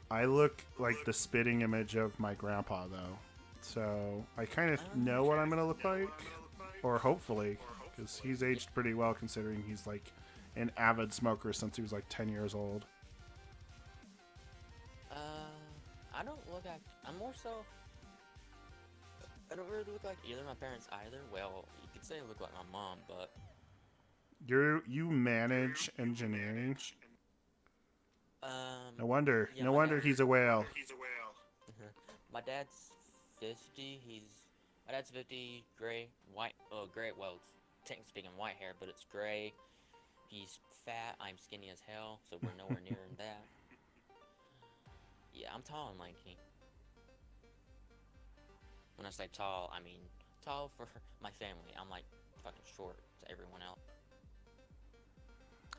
[SPEAKER 1] I look like the spitting image of my grandpa though, so I kind of know what I'm gonna look like, or hopefully, because he's aged pretty well considering he's like an avid smoker since he was like 10 years old.
[SPEAKER 2] I don't look like. I'm more so. I don't really look like either of my parents either. Well, you could say I look like my mom, but
[SPEAKER 1] You manage engineering. No wonder.
[SPEAKER 2] Yeah,
[SPEAKER 1] No
[SPEAKER 2] my
[SPEAKER 1] wonder
[SPEAKER 2] dad-
[SPEAKER 1] he's a whale.
[SPEAKER 2] my dad's 50. My dad's 50, gray, white. Oh, gray. Well, technically speaking, white hair, but it's gray. He's fat. I'm skinny as hell, so we're nowhere near that. Yeah, I'm tall and lanky. When I say tall, I mean tall for my family. I'm like fucking short to everyone else.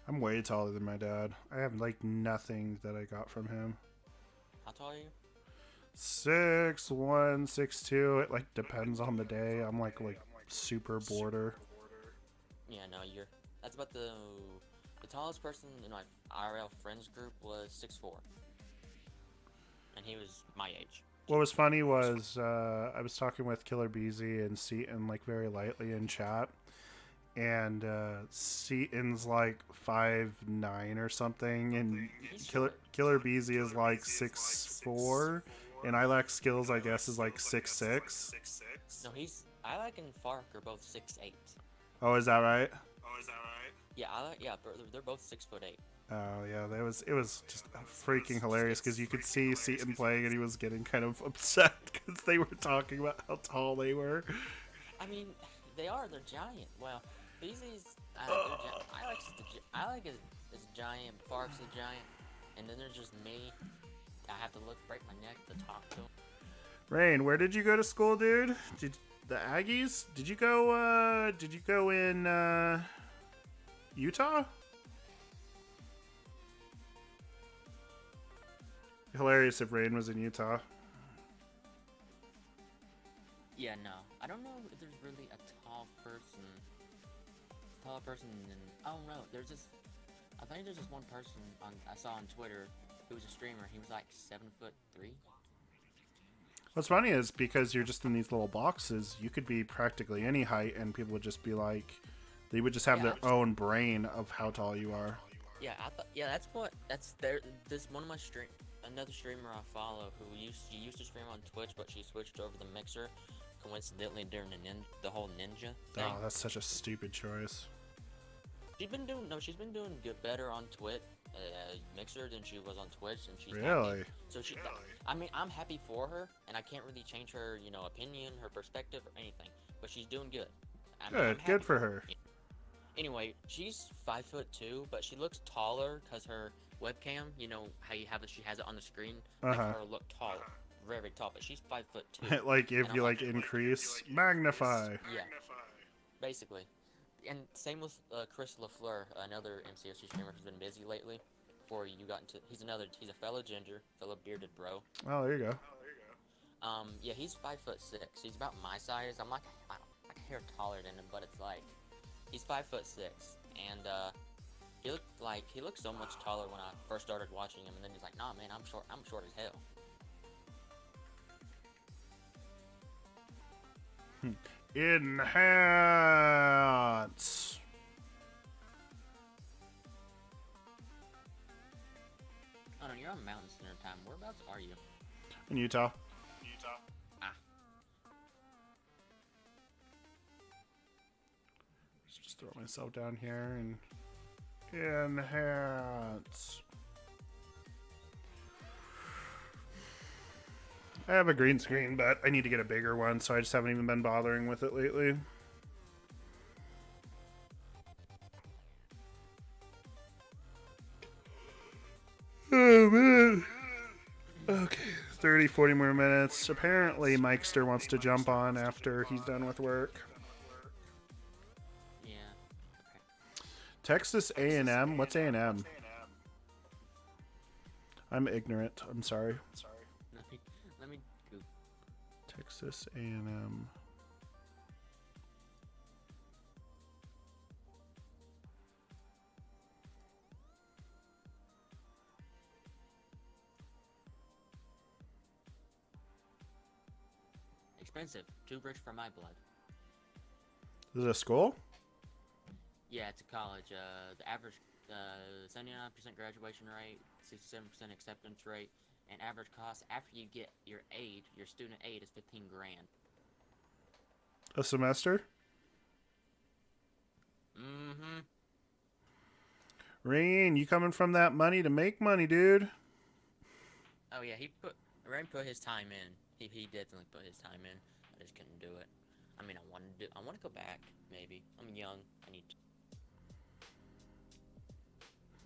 [SPEAKER 1] I'm way taller than my dad. I have like nothing that I got from him.
[SPEAKER 2] How tall are you?
[SPEAKER 1] 6'1", 6'2". It like depends on the day. I'm like super border.
[SPEAKER 2] Yeah, no, you're. That's about the tallest person in my IRL friends group was 6'4", and he was my age.
[SPEAKER 1] What was funny was I was talking with Killer Beezy and Seaton like very lightly in chat, and Seaton's like 5'9" or something, and Killer Beezy is like 6'4", and Ilax Skills I guess is like 6'6".
[SPEAKER 2] No, Ilak and Fark are both 6'8".
[SPEAKER 1] Oh, is that right?
[SPEAKER 2] Yeah, they're both 6'8".
[SPEAKER 1] Oh yeah, it was just freaking hilarious because you could see Seaton playing and he was getting kind of upset because they were talking about how tall they were.
[SPEAKER 2] I mean, they're giant. Well, Beezy's Ilak is giant, Fark's a giant, and then there's just me. I have to break my neck to talk to him.
[SPEAKER 1] Rain, where did you go to school, dude? Did the Aggies? Did you go in Utah? Hilarious if Rain was in Utah.
[SPEAKER 2] Yeah, no. I don't know if there's really a tall person. I don't know. I think there's just one person I saw on Twitter who was a streamer. He was like 7'3".
[SPEAKER 3] What's funny is because you're just in these little boxes, you could be practically any height, and people would just be like, they would just have their own brain of how tall you are.
[SPEAKER 2] Yeah, that's this one of my another streamer I follow she used to stream on Twitch, but she switched over the Mixer coincidentally during the whole ninja thing.
[SPEAKER 3] Oh, that's such a stupid choice.
[SPEAKER 2] She's been doing better on Twitch, Mixer than she was on Twitch, and she's
[SPEAKER 3] really.
[SPEAKER 2] Happy. So I mean, I'm happy for her, and I can't really change her, opinion, her perspective, or anything. But she's doing good.
[SPEAKER 3] Good for her.
[SPEAKER 2] Anyway, she's 5'2", but she looks taller because her webcam, how she has it on the screen, makes her look taller, very tall. But she's 5'2".
[SPEAKER 3] Like if you increase, magnify.
[SPEAKER 2] Yeah, basically. And same with Chris LaFleur, another MCSC streamer who's been busy lately. Before you got into, he's a fellow ginger, fellow bearded bro.
[SPEAKER 3] Oh, there you go.
[SPEAKER 2] Yeah, he's 5'6". He's about my size. I'm like a hair taller than him, but it's like he's 5'6", and he looked so much taller when I first started watching him, and then he's like, nah, man, I'm short as hell.
[SPEAKER 3] Enhance.
[SPEAKER 2] Oh no, you're on Mountain Standard Time. Whereabouts are you?
[SPEAKER 3] In Utah.
[SPEAKER 2] Ah.
[SPEAKER 3] Let's just throw myself down here and enhance. I have a green screen, but I need to get a bigger one, so I just haven't even been bothering with it lately. Oh, man. Okay, 30, 40 more minutes. Apparently, Mikester wants to jump on after he's done with work.
[SPEAKER 2] Yeah. Okay.
[SPEAKER 3] Texas A&M? What's A&M? I'm ignorant. I'm sorry.
[SPEAKER 2] Let me go.
[SPEAKER 3] Texas A&M.
[SPEAKER 2] Expensive. Too rich for my blood.
[SPEAKER 3] Is it a school?
[SPEAKER 2] Yeah, it's a college. The average 79% graduation rate, 67% acceptance rate, and average cost after you get your student aid is $15,000.
[SPEAKER 3] A semester?
[SPEAKER 2] Mm-hmm.
[SPEAKER 3] Rain, you coming from that money to make money, dude.
[SPEAKER 2] Oh yeah, Rain put his time in. He definitely put his time in. I just couldn't do it. I mean, I want to go back. Maybe I'm young.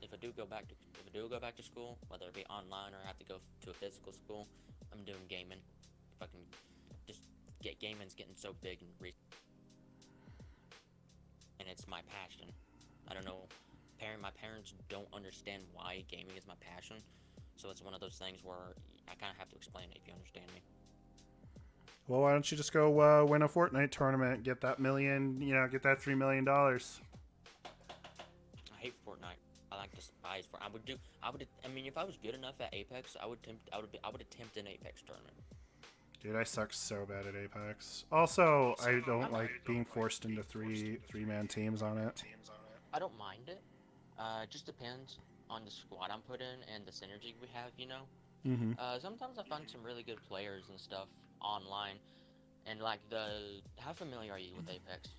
[SPEAKER 2] If I do go back to school, whether it be online or I have to go to a physical school, I'm doing gaming. If I can just gaming's getting so big and it's my passion. I don't know. My parents don't understand why gaming is my passion, so it's one of those things where I kind of have to explain it if you understand me.
[SPEAKER 3] Well, why don't you just go win a Fortnite tournament, get that $3 million.
[SPEAKER 2] I hate Fortnite. I like despise Fortnite. I mean, if I was good enough at Apex, I would attempt an Apex tournament.
[SPEAKER 3] Dude, I suck so bad at Apex. Also, I don't like being forced into three-man teams on it.
[SPEAKER 2] I don't mind it. It just depends on the squad I'm put in and the synergy we have,
[SPEAKER 3] Mm-hmm.
[SPEAKER 2] Sometimes I find some really good players and stuff online, and how familiar are you with Apex?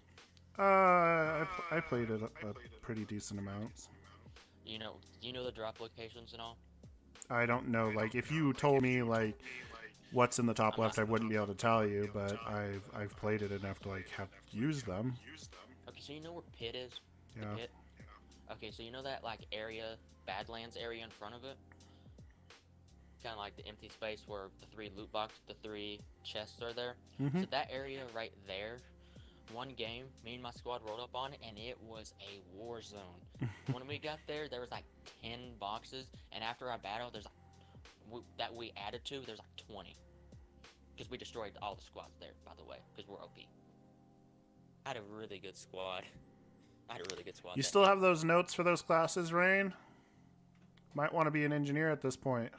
[SPEAKER 3] I played it a pretty decent amount.
[SPEAKER 2] You know the drop locations and all?
[SPEAKER 3] I don't know, if you told me, what's in the top left, I wouldn't be able to tell you, but I've played it enough to, have used them.
[SPEAKER 2] Okay, so you know where Pit is?
[SPEAKER 3] Yeah.
[SPEAKER 2] The Pit? Okay, so you know that, area, Badlands area in front of it? Kind of like the empty space where the three chests are there.
[SPEAKER 3] Mm-hmm.
[SPEAKER 2] So that area right there, one game, me and my squad rolled up on it, and it was a war zone. When we got there was 10 boxes, and after our battle, that we added to, there's 20. Because we destroyed all the squads there, by the way, because we're OP. I had a really good squad.
[SPEAKER 3] You still have those notes for those classes, Rain? Might want to be an engineer at this point.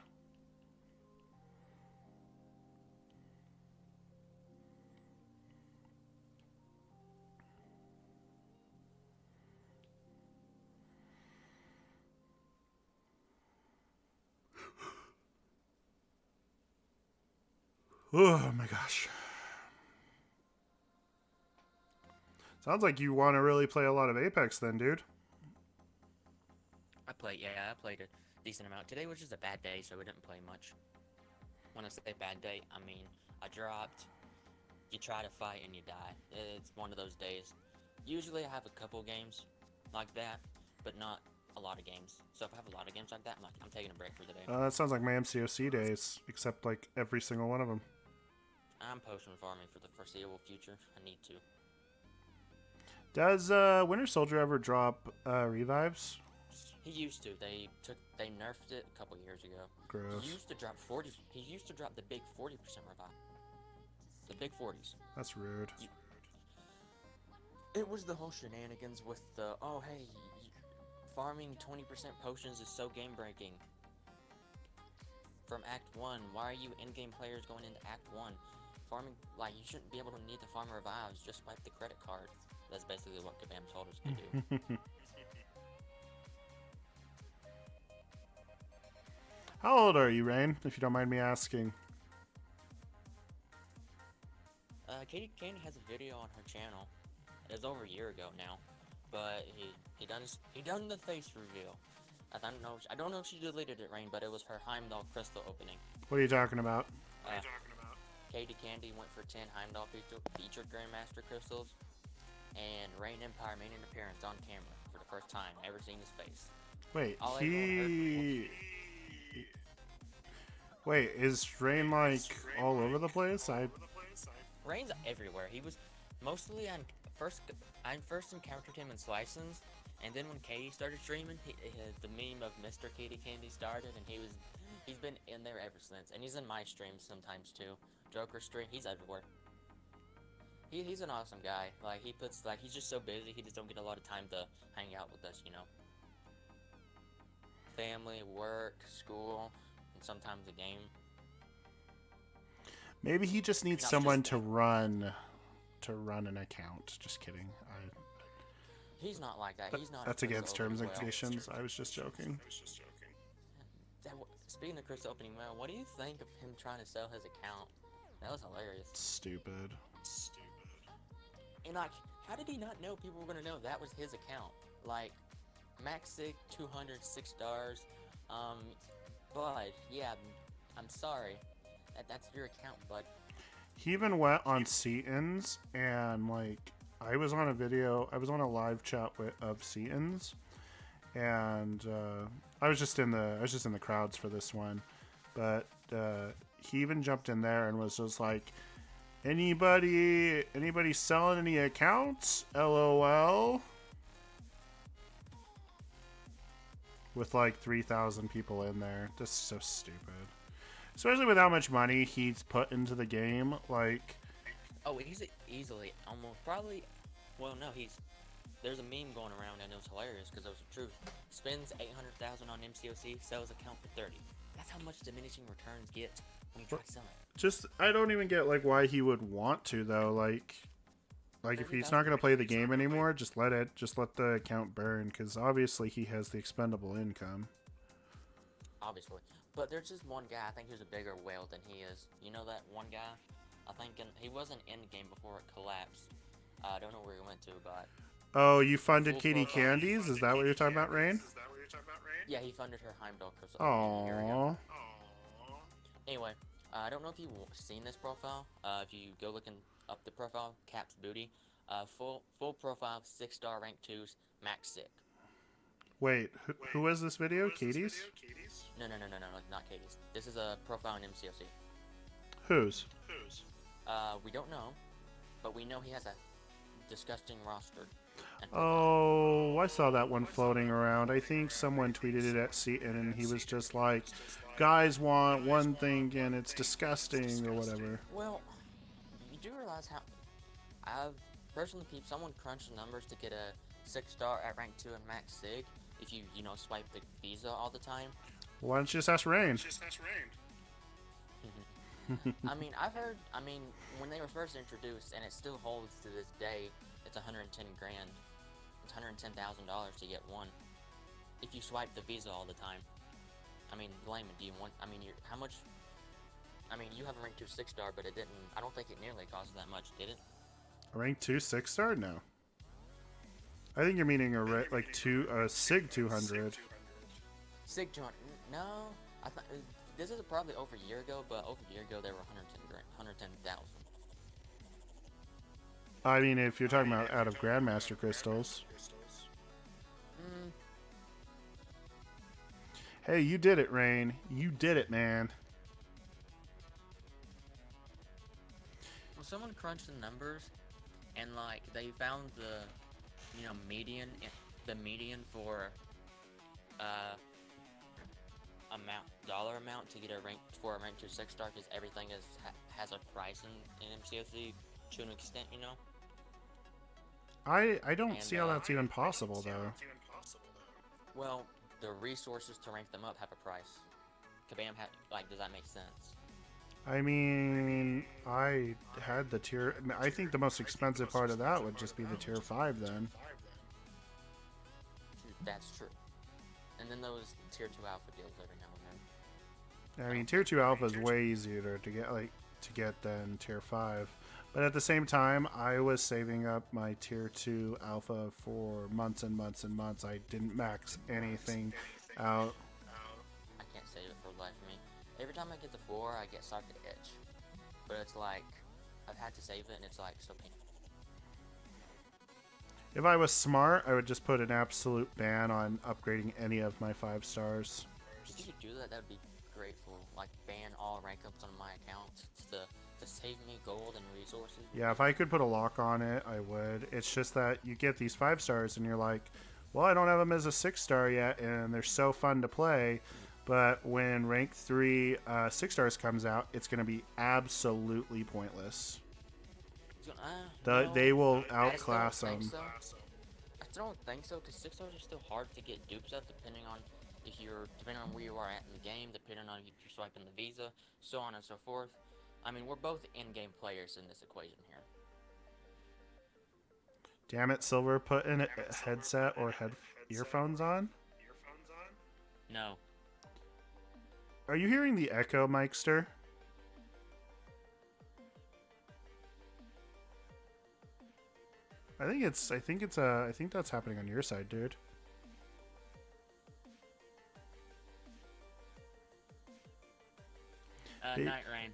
[SPEAKER 3] Oh my gosh. Sounds like you want to really play a lot of Apex then, dude.
[SPEAKER 2] I played a decent amount. Today was just a bad day, so we didn't play much. When I say bad day, I mean I dropped. You try to fight and you die. It's one of those days. Usually I have a couple games like that, but not a lot of games. So if I have a lot of games like that, I'm taking a break for the day.
[SPEAKER 3] That sounds like my MCOC days, except like every single one of them.
[SPEAKER 2] I'm potion farming for the foreseeable future. I need to.
[SPEAKER 3] Does Winter Soldier ever drop revives?
[SPEAKER 2] He used to. They nerfed it a couple years ago.
[SPEAKER 3] Gross.
[SPEAKER 2] He used to drop 40. He used to drop the big 40% revive. The big 40s.
[SPEAKER 3] That's rude.
[SPEAKER 2] It was the whole shenanigans with the, oh hey, farming 20% potions is so game breaking. From Act 1, why are you in-game players going into Act 1? Farming, like, you shouldn't be able to need to farm revives, just swipe the credit card. That's basically what Kabam told us to do.
[SPEAKER 3] How old are you, Rain, if you don't mind me asking?
[SPEAKER 2] Katie Candy has a video on her channel. It was over a year ago now, but he done the face reveal. I don't know if she deleted it, Rain, but it was her Heimdall crystal opening.
[SPEAKER 3] What are you talking about?
[SPEAKER 2] Katie Candy went for 10 Heimdall featured Grandmaster crystals, and Rain Empire made an appearance on camera for the first time ever seeing his face.
[SPEAKER 3] Wait,
[SPEAKER 2] All
[SPEAKER 3] Wait, is Rain like all over the place?
[SPEAKER 2] Rain's everywhere. He was mostly on I first encountered him in Slicens, and then when Katie started streaming, the meme of Mr. Katie Candy started, and he's been in there ever since. And he's in my streams sometimes too. Joker stream, he's everywhere. He's an awesome guy. Like he's just so busy. He just don't get a lot of time to hang out with us, you know. Family, work, school, and sometimes a game.
[SPEAKER 3] Maybe he just needs someone to run an account. Just kidding.
[SPEAKER 2] He's not like that. He's not.
[SPEAKER 3] That's against terms and conditions. I was just joking.
[SPEAKER 2] Speaking of Chris opening mail, what do you think of him trying to sell his account? That was hilarious.
[SPEAKER 3] Stupid.
[SPEAKER 2] And like, how did he not know people were gonna know that was his account? Like, max sig 206 stars. But yeah, I'm sorry. That's your account, bud.
[SPEAKER 3] He even went on Seaton's and like I was on a live chat of Seaton's, and I was just in the crowds for this one, but he even jumped in there and was just like, anybody selling any accounts? LOL. With like 3,000 people in there. That's so stupid. Especially with how much money he's put into the game, like...
[SPEAKER 2] Oh, he's easily, almost, probably... Well, no, there's a meme going around and it was hilarious because it was the truth. Spends 800,000 on MCOC, sells account for 30. That's how much diminishing returns get when you try to sell it.
[SPEAKER 3] Just, I don't even get, like, why he would want to, though. Like if he's not going to play the game anymore, just let the account burn, because obviously he has the expendable income.
[SPEAKER 2] Obviously. But there's just one guy, I think who's a bigger whale than he is. You know that one guy? I think he wasn't in the game before it collapsed. I don't know where he went to, but...
[SPEAKER 3] Oh, you funded Katie Candies? Is that what you're talking about, Rain?
[SPEAKER 2] Yeah, he funded her Heimdall crystal.
[SPEAKER 3] Aww.
[SPEAKER 2] Anyway, I don't know if you've seen this profile. If you go looking up the profile, Cap's Booty. Full profile, 6-star rank 2s, max sick.
[SPEAKER 3] Wait, who was this video? Katie's?
[SPEAKER 2] No, not Katie's. This is a profile in MCOC.
[SPEAKER 3] Whose?
[SPEAKER 2] We don't know, but we know he has a disgusting roster.
[SPEAKER 3] Oh, I saw that one floating around. I think someone tweeted it at Seaton, and he was just like, guys want one thing, and it's disgusting, or whatever.
[SPEAKER 2] Well, you do realize how... I've personally peeped someone crunched the numbers to get a 6-star at rank 2 and max sig if you swipe the visa all the time.
[SPEAKER 3] Why don't you just ask Rain?
[SPEAKER 2] I mean, when they were first introduced, and it still holds to this day, it's 110 grand. It's $110,000 to get one. If you swipe the visa all the time. I mean, Layman, do you want, how much, I mean, you have a rank 2 6-star, but it didn't. I don't think it nearly cost that much, did it?
[SPEAKER 3] A rank 2 6-star? No. I think you're meaning a Sig 200.
[SPEAKER 2] Sig 200. No, I thought this is probably over a year ago, but over a year ago they were 110,000.
[SPEAKER 3] I mean, if you're talking about out of Grandmaster crystals.
[SPEAKER 2] Mm,
[SPEAKER 3] Hey, you did it, Rain. You did it, man.
[SPEAKER 2] well, someone crunched the numbers, and like they found the, the median for dollar amount to get a rank 2 6-star, because everything has a price in MCOC to an extent,
[SPEAKER 3] I don't
[SPEAKER 2] And,
[SPEAKER 3] see how that's even possible, though.
[SPEAKER 2] Well, the resources to rank them up have a price. Kabam does that make sense?
[SPEAKER 3] I mean, I had the tier... I think the most expensive part of that would just be the tier 5, then.
[SPEAKER 2] That's true. And then those tier 2 alpha deals every now and then.
[SPEAKER 3] I mean, tier 2 alpha is way easier to get than tier 5. But at the same time, I was saving up my tier 2 alpha for months and months and months. I didn't max anything out.
[SPEAKER 2] I can't save it for the life of me. Every time I get to 4, I get socket itch. But it's like, I've had to save it, and it's like so painful.
[SPEAKER 3] If I was smart, I would just put an absolute ban on upgrading any of my 5 stars.
[SPEAKER 2] If you could do that, that would be grateful. Like, ban all rank ups on my account to save me gold and resources.
[SPEAKER 3] Yeah, if I could put a lock on it, I would. It's just that you get these 5 stars and you're like, well, I don't have them as a 6 star yet, and they're so fun to play. But when rank 3 6 stars comes out, it's going to be absolutely pointless. They will outclass them.
[SPEAKER 2] I still don't think so, because 6 stars are still hard to get dupes of, depending on where you are at in the game, depending on if you're swiping the visa, so on and so forth. I mean, we're both in-game players in this equation here.
[SPEAKER 3] Damn it, Silver, put in a headset or earphones on?
[SPEAKER 2] No.
[SPEAKER 3] Are you hearing the echo, Mikester? I think that's happening on your side, dude.
[SPEAKER 2] Night Rain.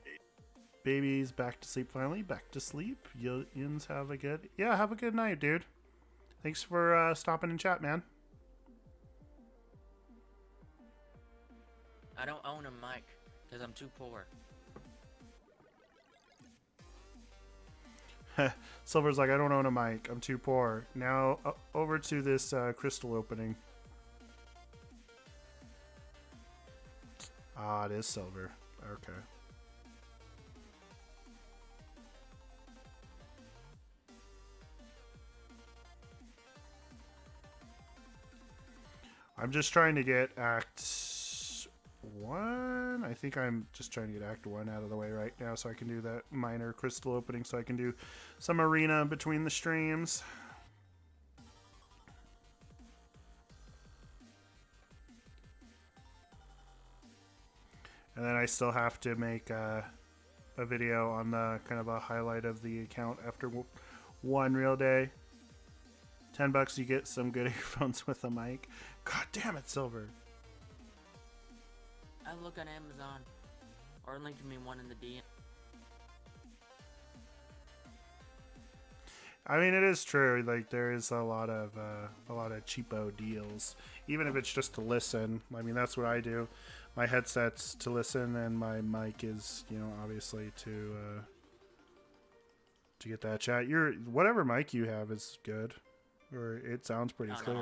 [SPEAKER 3] Baby's back to sleep finally. Back to sleep. Yins have a good night, dude. Thanks for stopping in chat, man.
[SPEAKER 2] I don't own a mic, because I'm too poor.
[SPEAKER 3] Silver's like, I don't own a mic. I'm too poor. Now, over to this crystal opening. Ah, it is Silver. Okay. I'm just trying to get Act 1. I think I'm just trying to get Act 1 out of the way right now so I can do that minor crystal opening so I can do some arena between the streams. And then I still have to make a video on the kind of a highlight of the account after one real day. $10 you get some good earphones with a mic. God damn it, Silver.
[SPEAKER 2] I look on Amazon, or link me one in the DM.
[SPEAKER 3] I mean, it is true. Like, there is a lot of cheapo deals, even if it's just to listen. I mean, that's what I do. My headset's to listen, and my mic is, obviously to get that chat. Whatever mic you have is good, or it sounds pretty clear.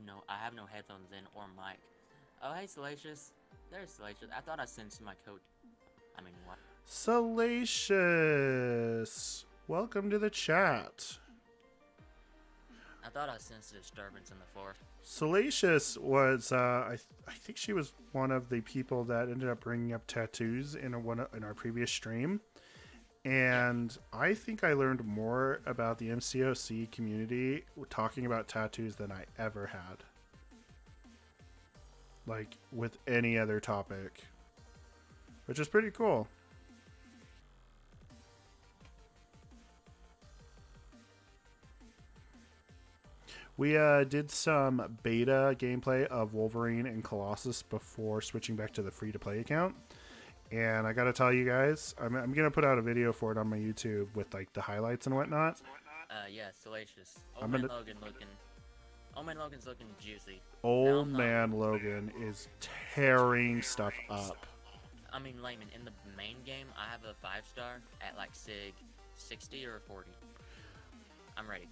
[SPEAKER 2] No, I have no headphones in or mic. Oh, hey, Salacious. There's Salacious. I thought I sensed my code. I mean, what?
[SPEAKER 3] Salacious, welcome to the chat.
[SPEAKER 2] I thought I sensed a disturbance in the forest.
[SPEAKER 3] Salacious was, I think she was one of the people that ended up bringing up tattoos in our previous stream. And I think I learned more about the MCOC community talking about tattoos than I ever had. Like, with any other topic.
[SPEAKER 1] which is pretty cool. We did some beta gameplay of Wolverine and Colossus before switching back to the free-to-play account. And I gotta tell you guys, I'm gonna put out a video for it on my YouTube with like the highlights and whatnot.
[SPEAKER 2] Yeah, salacious.
[SPEAKER 1] I'm gonna-
[SPEAKER 2] Old Man Logan's looking juicy.
[SPEAKER 1] Old Man Logan is tearing stuff up.
[SPEAKER 2] I mean, Layman, in the main game, I have a 5-star at like Sig 60 or 40. I'm ready.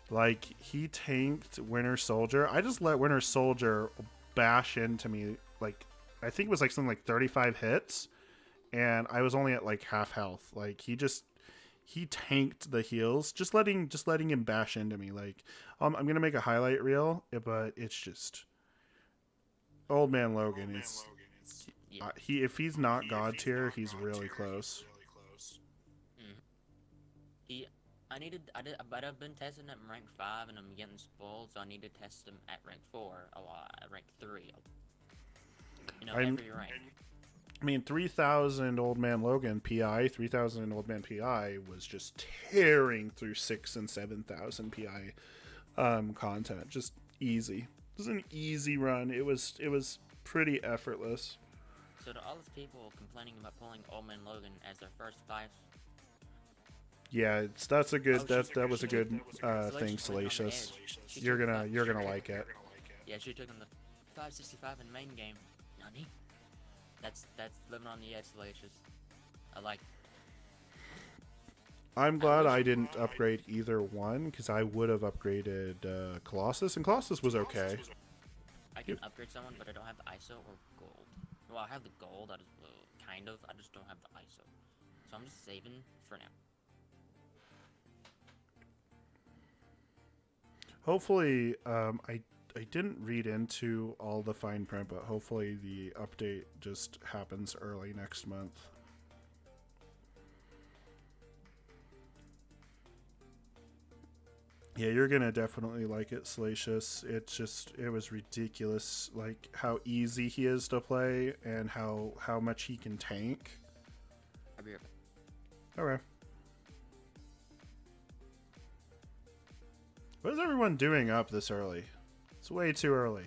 [SPEAKER 1] Like, he tanked Winter Soldier. I just let Winter Soldier bash into me, like, I think it was like something like 35 hits, and I was only at like half health. Like, he tanked the heals, just letting him bash into me. Like, I'm gonna make a highlight reel, but it's just Old Man Logan is
[SPEAKER 2] Yeah.
[SPEAKER 1] if he's not God tier, he's really close.
[SPEAKER 2] But I've been testing at rank 5 and I'm getting spoiled, so I need to test him at rank 4 a lot, at rank 3. You know, every rank.
[SPEAKER 1] I mean, 3,000 Old Man Logan PI, 3,000 Old Man PI was just tearing through 6,000 and 7,000 PI content. Just easy. It was an easy run. It was pretty effortless.
[SPEAKER 2] So to all those people complaining about pulling Old Man Logan as their first 5,
[SPEAKER 1] Yeah, that was a good thing, Salacious. You're gonna like it.
[SPEAKER 2] yeah, she took him the 565 in main game. Nani? That's living on the edge, Salacious. I like.
[SPEAKER 1] I'm glad I didn't upgrade either one, because I would have upgraded Colossus, and Colossus was okay.
[SPEAKER 2] I can upgrade someone, but I don't have the ISO or gold. Well, I have the gold. I just don't have the ISO. So I'm just saving for now.
[SPEAKER 1] Hopefully, I didn't read into all the fine print, but hopefully the update just happens early next month. Yeah, you're gonna definitely like it, Salacious. It was ridiculous, like how easy he is to play and how much he can tank.
[SPEAKER 2] I'll be right back.
[SPEAKER 1] Okay. What is everyone doing up this early? It's way too early.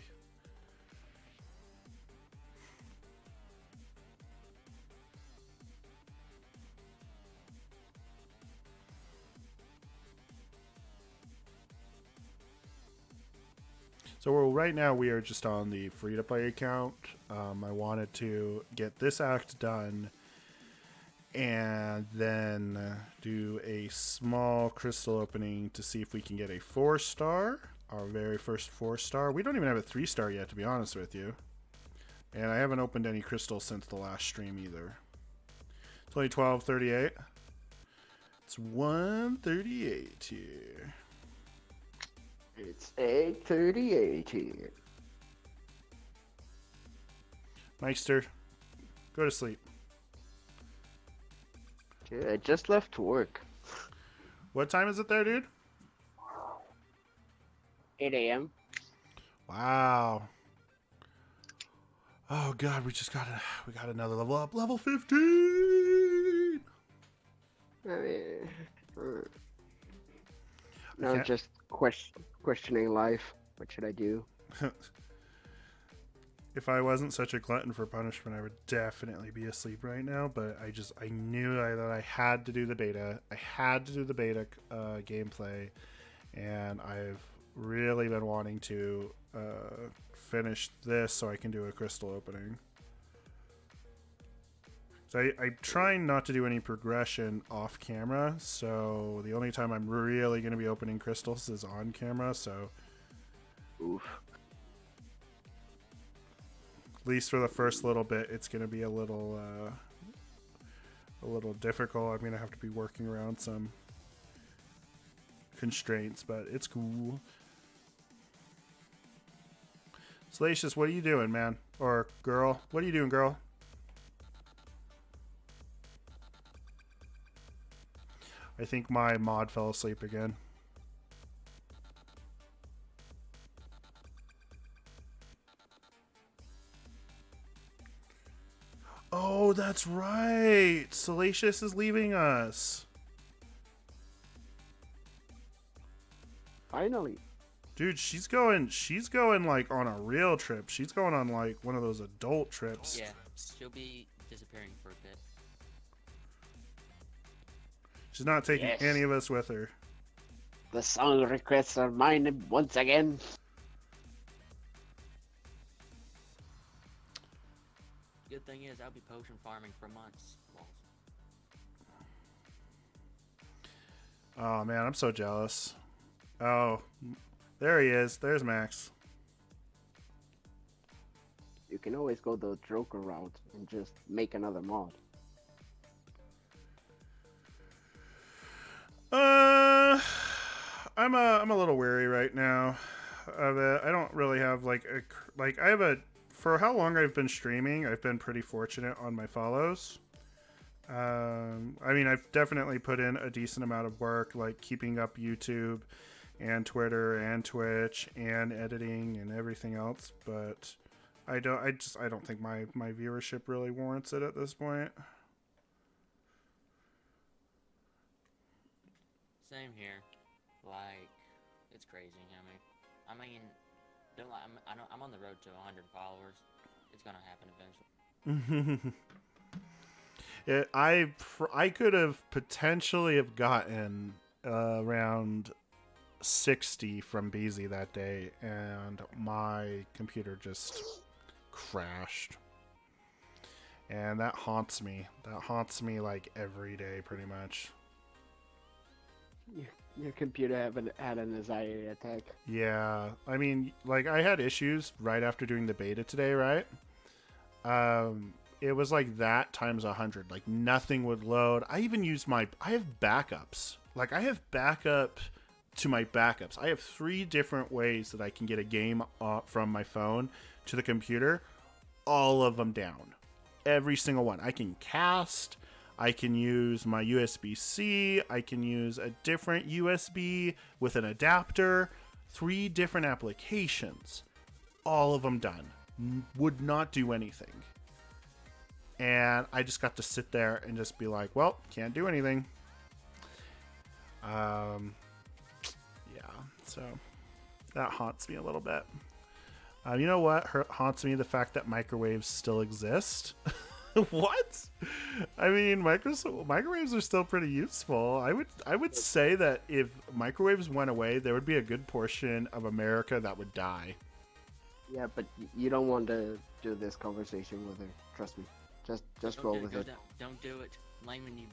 [SPEAKER 1] So right now we are just on the free-to-play account. I wanted to get this act done and then do a small crystal opening to see if we can get a 4-star, our very first 4-star. We don't even have a 3-star yet, to be honest with you. And I haven't opened any crystals since the last stream either. It's only 12:38. It's 1:38 here.
[SPEAKER 4] It's 8:38 here.
[SPEAKER 1] Meister, go to sleep.
[SPEAKER 4] Dude, I just left work.
[SPEAKER 1] What time is it there, dude?
[SPEAKER 4] 8 a.m.
[SPEAKER 1] Wow. Oh god, we got another level up. Level 15.
[SPEAKER 4] I mean,
[SPEAKER 1] I
[SPEAKER 4] now
[SPEAKER 1] can't-
[SPEAKER 4] just questioning life. What should I do?
[SPEAKER 1] If I wasn't such a glutton for punishment, I would definitely be asleep right now. But I knew that I had to do the beta. I had to do the beta gameplay, and I've really been wanting to finish this so I can do a crystal opening. So I'm trying not to do any progression off camera. So the only time I'm really going to be opening crystals is on camera. So
[SPEAKER 4] Oof.
[SPEAKER 1] at least for the first little bit, it's going to be a little difficult. I'm going to have to be working around some constraints, but it's cool. Salacious, what are you doing, man? Or girl? What are you doing, girl? I think my mod fell asleep again.
[SPEAKER 3] Oh, that's right. Salacious is leaving us.
[SPEAKER 4] Finally.
[SPEAKER 3] Dude, she's going like on a real trip. She's going on like one of those adult trips.
[SPEAKER 2] Yeah, she'll be disappearing for a bit.
[SPEAKER 3] She's not taking
[SPEAKER 4] Yes.
[SPEAKER 3] any of us with her.
[SPEAKER 4] The song requests are mine once again.
[SPEAKER 2] Good thing is, I'll be potion farming for months.
[SPEAKER 3] Oh man, I'm so jealous. Oh, there he is. There's Max.
[SPEAKER 4] You can always go the Joker route and just make another mod.
[SPEAKER 3] I'm a little weary right now of it. I don't really have like I have a for how long I've been streaming. I've been pretty fortunate on my follows. I mean, I've definitely put in a decent amount of work, like keeping up YouTube and Twitter and Twitch and editing and everything else. But I don't think my viewership really warrants it at this point.
[SPEAKER 2] Same here. Like, it's crazy. I mean, don't lie, I'm on the road to 100 followers. It's gonna happen eventually.
[SPEAKER 3] I could have potentially have gotten around 60 from BZ that day, and my computer just crashed. And that haunts me. That haunts me like every day, pretty much.
[SPEAKER 4] Your computer had an anxiety attack.
[SPEAKER 3] Yeah, I mean, like I had issues right after doing the beta today, right? It was like that times 100. Like nothing would load. I even used I have backups. Like I have backup to my backups. I have 3 different ways that I can get a game from my phone to the computer. All of them down. Every single one. I can cast. I can use my USB-C. I can use a different USB with an adapter. 3 different applications. All of them done. Would not do anything. And I just got to sit there and just be like, well, can't do anything. Yeah, so that haunts me a little bit. You know what haunts me? The fact that microwaves still exist. What? I mean, microwaves are still pretty useful. I would say that if microwaves went away, there would be a good portion of America that would die.
[SPEAKER 4] Yeah, but you don't want to do this conversation with her. Trust me. Just roll with it.
[SPEAKER 2] Don't do it. Layman, you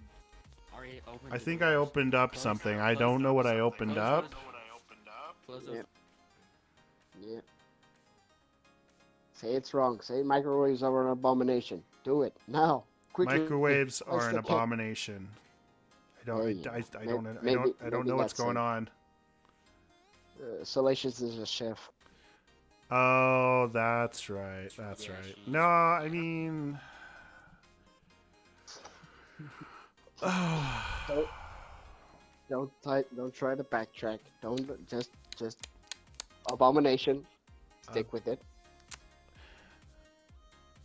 [SPEAKER 2] already opened
[SPEAKER 3] I
[SPEAKER 2] the
[SPEAKER 3] think I
[SPEAKER 2] doors.
[SPEAKER 3] opened up
[SPEAKER 2] Close
[SPEAKER 3] something.
[SPEAKER 2] those-
[SPEAKER 3] I
[SPEAKER 2] close
[SPEAKER 3] don't know
[SPEAKER 2] those-
[SPEAKER 3] what I opened
[SPEAKER 2] close
[SPEAKER 3] up.
[SPEAKER 2] those- Close those.
[SPEAKER 4] Yep. Yeah. Say it's wrong. Say microwaves are an abomination. Do it now. Quickly.
[SPEAKER 3] Microwaves
[SPEAKER 4] Place
[SPEAKER 3] are an
[SPEAKER 4] the cake.
[SPEAKER 3] abomination. I
[SPEAKER 4] There you
[SPEAKER 3] don't
[SPEAKER 4] go.
[SPEAKER 3] I
[SPEAKER 4] Maybe-
[SPEAKER 3] don't
[SPEAKER 4] maybe
[SPEAKER 3] know what's
[SPEAKER 4] that's
[SPEAKER 3] going
[SPEAKER 4] it.
[SPEAKER 3] on.
[SPEAKER 4] Salacious is a chef.
[SPEAKER 3] Oh, that's right. That's
[SPEAKER 2] Yeah,
[SPEAKER 3] right.
[SPEAKER 2] she's-
[SPEAKER 3] No, I mean,
[SPEAKER 4] Don't try to backtrack. Don't just abomination. Stick with it.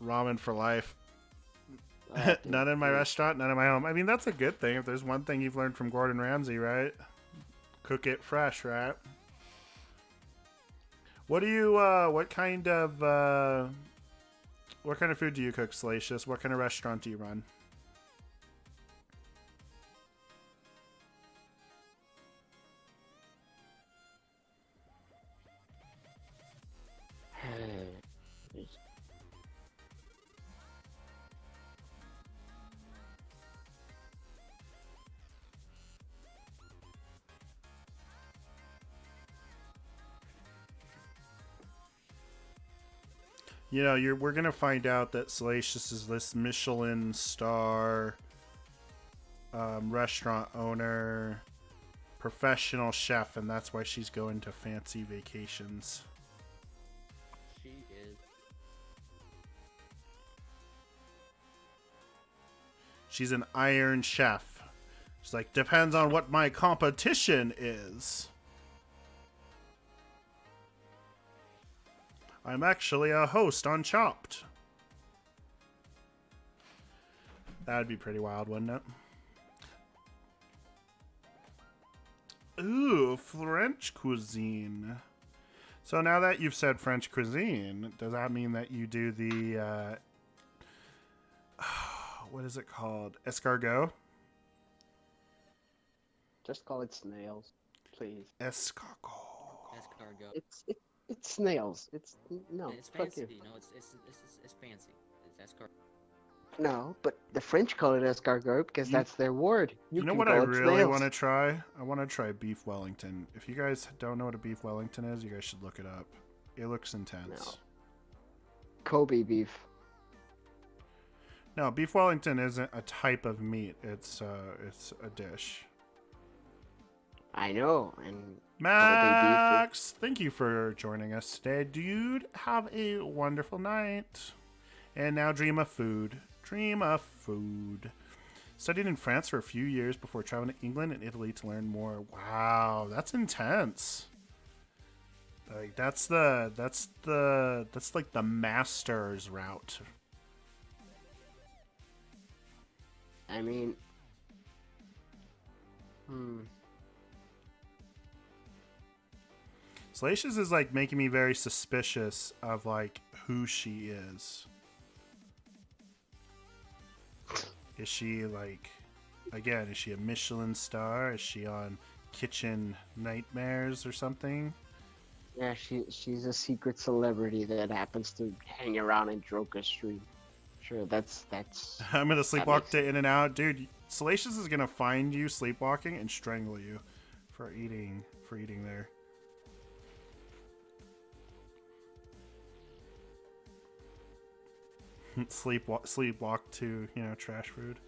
[SPEAKER 3] ramen for life.
[SPEAKER 4] Oh, dude,
[SPEAKER 3] None in my
[SPEAKER 4] dude.
[SPEAKER 3] restaurant, none in my home. I mean, that's a good thing. If there's one thing you've learned from Gordon Ramsay, right? Cook it fresh, right? What kind of food do you cook, Salacious? What kind of restaurant do you run? You know, we're gonna find out that Salacious is this Michelin star restaurant owner, professional chef, and that's why she's going to fancy vacations.
[SPEAKER 2] She is.
[SPEAKER 3] She's an iron chef. She's like, depends on what my competition is. I'm actually a host on Chopped.
[SPEAKER 1] That'd be pretty wild, wouldn't it? Ooh, French cuisine. So now that you've said French cuisine, does that mean that you do the what is it called? Escargot?
[SPEAKER 4] Just call it snails, please.
[SPEAKER 1] Escargot.
[SPEAKER 2] Escargot.
[SPEAKER 4] It's snails. It's no.
[SPEAKER 2] It's
[SPEAKER 4] Fuck
[SPEAKER 2] fancy.
[SPEAKER 4] you.
[SPEAKER 2] You know, it's fancy. It's escargot.
[SPEAKER 4] No, but the French call it escargot because that's their word.
[SPEAKER 1] You know
[SPEAKER 4] can
[SPEAKER 1] what I
[SPEAKER 4] call it
[SPEAKER 1] really
[SPEAKER 4] snails.
[SPEAKER 1] want to try? I want to try beef Wellington. If you guys don't know what a beef Wellington is, you guys should look it up. It looks intense.
[SPEAKER 4] Kobe beef.
[SPEAKER 1] No, beef Wellington isn't a type of meat. It's a dish.
[SPEAKER 4] I know, and
[SPEAKER 1] Max, thank you for joining us today, dude. Have a wonderful night. And now dream of food. Dream of food. Studied in France for a few years before traveling to England and Italy to learn more. Wow, that's intense. Like that's like the master's route.
[SPEAKER 4] I mean,
[SPEAKER 1] Salacious is like making me very suspicious of like who she is. Is she like, again, is she a Michelin star? Is she on Kitchen Nightmares or something?
[SPEAKER 4] yeah, she's a secret celebrity that happens to hang around in Joker Street. Sure, that's.
[SPEAKER 1] I'm gonna sleepwalk
[SPEAKER 4] makes
[SPEAKER 1] to In and Out, dude. Salacious is gonna find you sleepwalking and strangle you for eating there. Sleepwalk to, you know, trash food.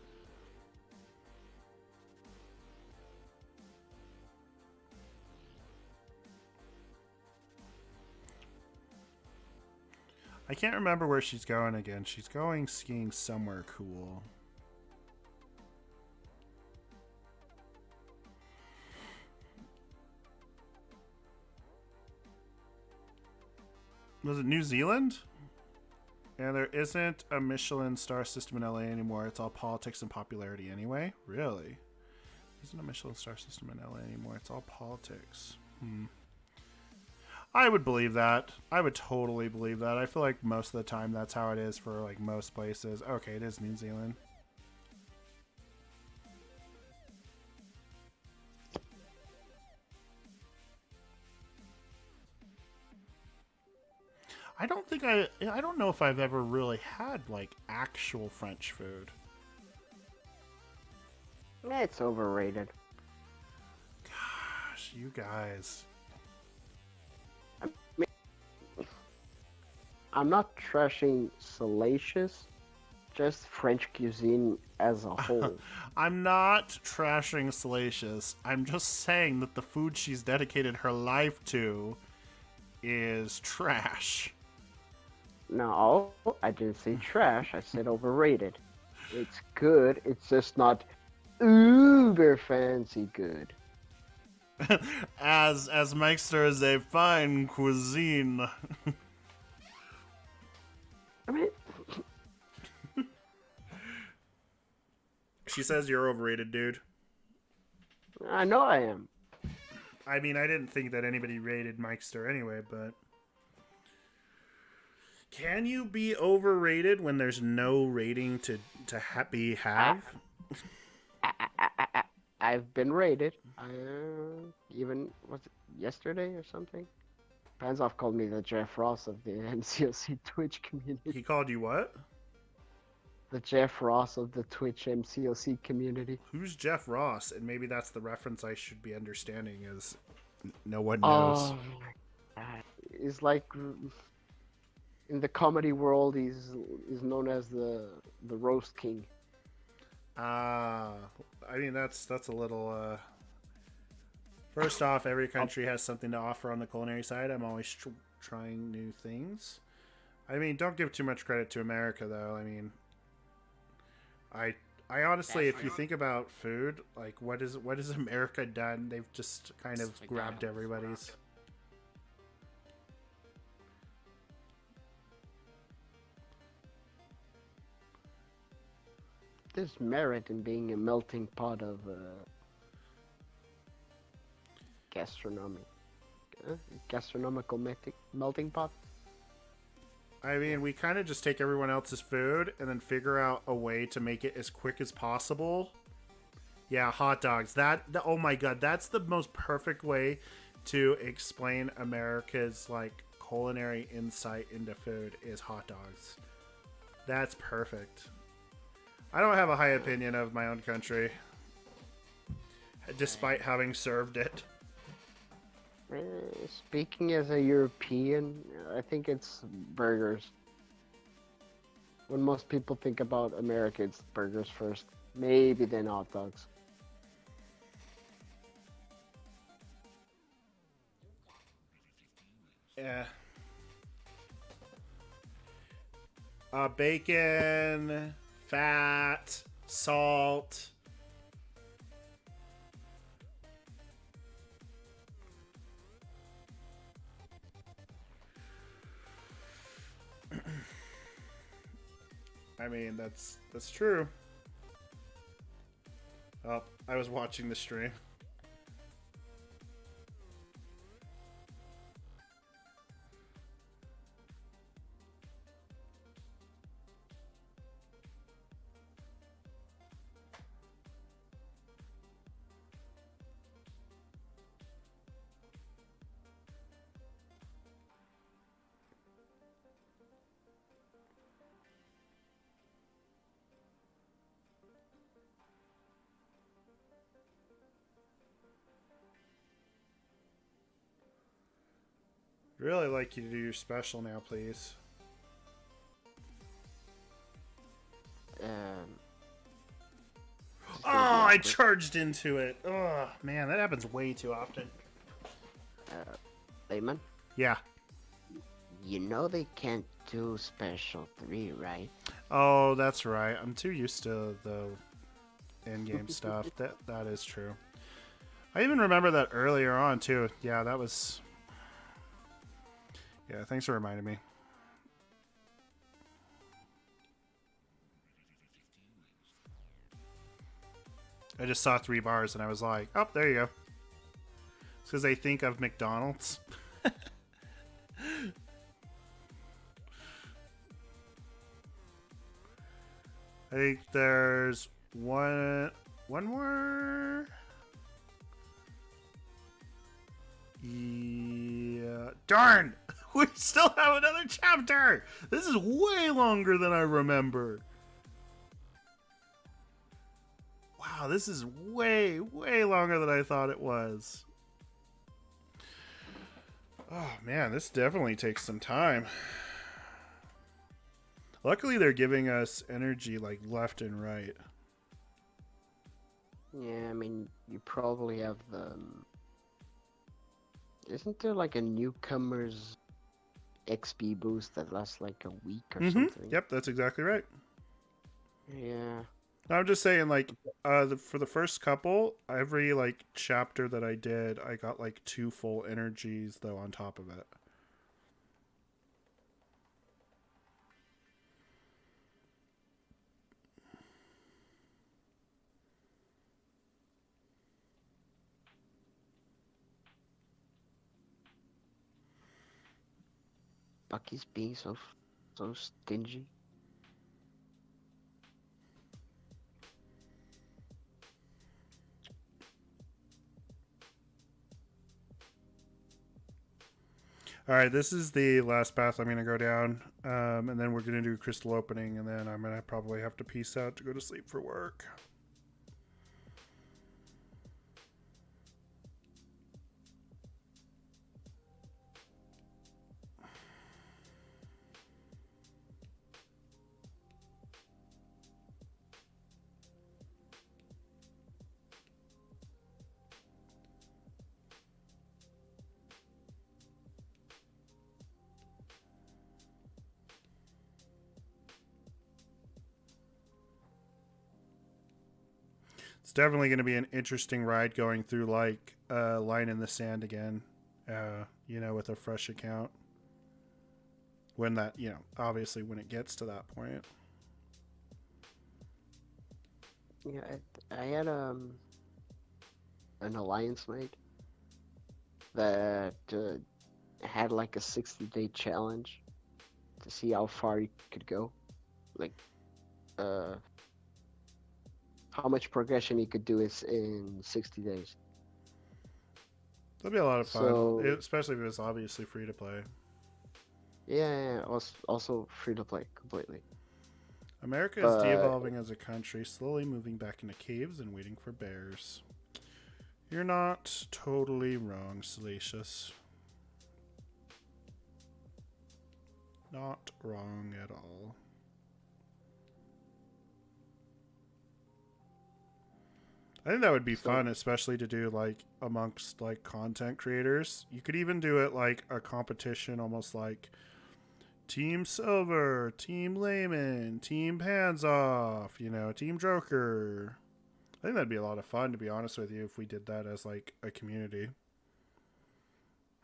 [SPEAKER 1] I can't remember where she's going again. She's going skiing somewhere cool. Was it New Zealand? Yeah, there isn't a Michelin star system in LA anymore. It's all politics and popularity anyway. Really? There isn't a Michelin star system in LA anymore. It's all politics. I would believe that. I would totally believe that. I feel like most of the time that's how it is for like most places. Okay, it is New Zealand. I don't know if I've ever really had like actual French food.
[SPEAKER 4] It's overrated.
[SPEAKER 1] Gosh, you guys.
[SPEAKER 4] I'm not trashing Salacious, just French cuisine as a whole.
[SPEAKER 1] I'm not trashing Salacious. I'm just saying that the food she's dedicated her life to is trash.
[SPEAKER 4] No, I didn't say trash. I said overrated. It's good. It's just not uber fancy good.
[SPEAKER 1] as Meister is a fine cuisine.
[SPEAKER 4] I mean,
[SPEAKER 1] She says you're overrated, dude.
[SPEAKER 4] I know I am.
[SPEAKER 1] I mean, I didn't think that anybody rated Meister anyway, but can you be overrated when there's no rating to have?
[SPEAKER 4] I've been rated. Even was it yesterday or something? Panzoff called me the Jeff Ross of the MCOC Twitch community.
[SPEAKER 1] He called you what?
[SPEAKER 4] The Jeff Ross of the Twitch MCOC community.
[SPEAKER 1] Who's Jeff Ross? And maybe that's the reference I should be understanding is no one knows.
[SPEAKER 4] Oh my god. He's like in the comedy world he's known as the roast king.
[SPEAKER 1] I mean that's a little first off, every country has something to offer on the culinary side. I'm always trying new things. I mean, don't give too much credit to America though. I mean, I honestly, if you think about food, like what has America done? They've just kind of grabbed everybody's.
[SPEAKER 4] there's merit in being a melting pot of gastronomy. Gastronomical melting pot.
[SPEAKER 1] I mean, we kind of just take everyone else's food and then figure out a way to make it as quick as possible. Yeah, hot dogs. Oh my god, that's the most perfect way to explain America's like culinary insight into food is hot dogs. That's perfect. I don't have a high opinion of my own country, despite having served it.
[SPEAKER 4] Speaking as a European, I think it's burgers. When most people think about America, it's burgers first. Maybe then hot dogs.
[SPEAKER 1] Yeah. Bacon, fat, salt. I mean, that's true. Oh, I was watching the stream. Really like you to do your special now, please. Oh, I charged into it. Oh, man, that happens way too often.
[SPEAKER 4] Layman,
[SPEAKER 1] Yeah.
[SPEAKER 4] you know they can't do special 3, right?
[SPEAKER 1] Oh, that's right. I'm too used to the in-game stuff. That is true. I even remember that earlier on, too. Yeah, that was... Yeah, thanks for reminding me. I just saw 3 bars and I was like, oh, there you go. It's because they think of McDonald's. I think there's one more. Yeah. Darn! We still have another chapter! This is way longer than I remember. Wow, this is way, way longer than I thought it was. Oh, man, this definitely takes some time. Luckily, they're giving us energy, like, left and right.
[SPEAKER 4] Yeah, I mean, you probably have the... Isn't there like a newcomer's XP boost that lasts like a week or something?
[SPEAKER 1] Yep, that's exactly right.
[SPEAKER 4] Yeah.
[SPEAKER 1] I'm just saying, like, for the first couple, every, like, chapter that I did, I got, like, 2 full energies, though, on top of it.
[SPEAKER 4] Bucky's being so stingy.
[SPEAKER 1] All right, this is the last path I'm going to go down, and then we're going to do crystal opening, and then I'm going to probably have to peace out to go to sleep for work. It's definitely going to be an interesting ride going through, like, Line in the Sand again, you know, with a fresh account. When that, you know, obviously when it gets to that point.
[SPEAKER 4] Yeah, I had an alliance mate that had like a 60-day challenge to see how far he could go, like uh, how much progression he could do is in 60 days.
[SPEAKER 3] That'd be a lot of fun,
[SPEAKER 4] So
[SPEAKER 3] especially if it was obviously free to play.
[SPEAKER 4] yeah, also free to play completely.
[SPEAKER 3] America is
[SPEAKER 4] But
[SPEAKER 3] de-evolving as a country, slowly moving back into caves and waiting for bears. You're not totally wrong, Salacious. Not wrong at all. I think that would be
[SPEAKER 4] so
[SPEAKER 3] fun, especially to do like amongst like content creators. You could even do it like a competition, almost like Team Silver, Team Layman, Team Hands Off, Team Joker. I think that'd be a lot of fun, to be honest with you, if we did that as like a community.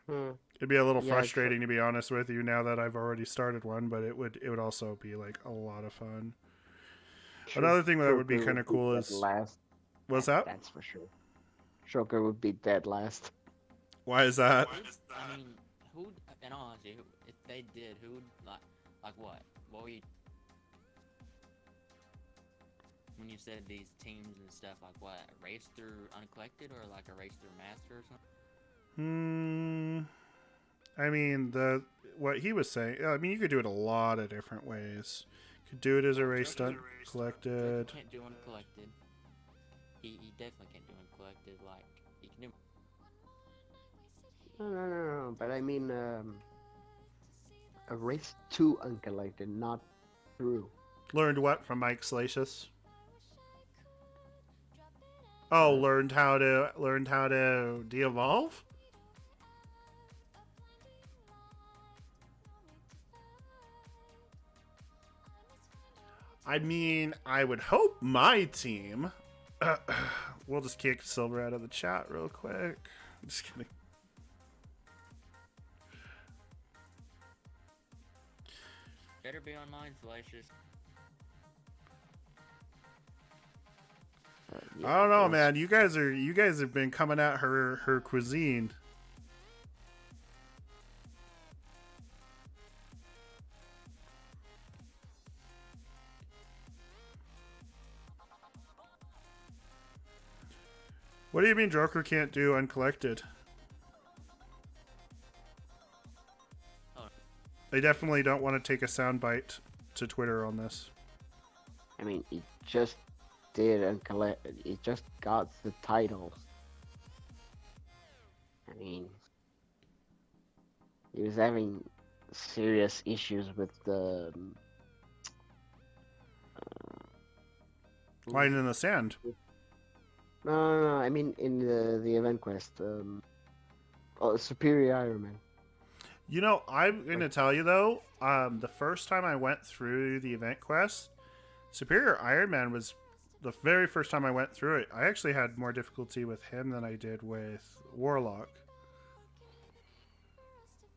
[SPEAKER 4] hmm,
[SPEAKER 3] It'd be a little
[SPEAKER 4] yeah,
[SPEAKER 3] frustrating, to be honest with you, now that I've already started one, but it would also be like a lot of fun. Another thing that would be
[SPEAKER 4] Joker
[SPEAKER 3] kind
[SPEAKER 4] would
[SPEAKER 3] of
[SPEAKER 4] be
[SPEAKER 3] cool
[SPEAKER 4] dead
[SPEAKER 3] is
[SPEAKER 4] last.
[SPEAKER 3] what's that?
[SPEAKER 4] That's for sure. Joker would be dead last.
[SPEAKER 3] Why is that?
[SPEAKER 2] I mean, who? In all honesty, if they did, who would like what? What were you? When you said these teams and stuff, like what? A race through Uncollected or like a race through Master or something?
[SPEAKER 3] I mean, what he was saying, I mean, you could do it a lot of different ways. You could do it as a race stunt collected.
[SPEAKER 2] Can't do Uncollected. He definitely can't do Uncollected. Like he can do.
[SPEAKER 4] No. But I mean, a race to Uncollected, not through.
[SPEAKER 3] Learned what from Mike Salacious? Oh, learned how to de-evolve? I mean, I would hope my team. We'll just kick Silver out of the chat real quick. Just kidding.
[SPEAKER 2] Better be online, Salacious.
[SPEAKER 3] I don't know, man. You guys have been coming at her cuisine. What do you mean Joker can't do Uncollected?
[SPEAKER 2] Oh.
[SPEAKER 3] They definitely don't want to take a soundbite to Twitter on this.
[SPEAKER 4] I mean, he just did Uncollected. He just got the titles. I mean, he was having serious issues with the
[SPEAKER 3] Line in the sand.
[SPEAKER 4] No. I mean, in the event quest, Superior Iron Man.
[SPEAKER 3] I'm gonna tell you though. The first time I went through the event quest, Superior Iron Man was the very first time I went through it. I actually had more difficulty with him than I did with Warlock.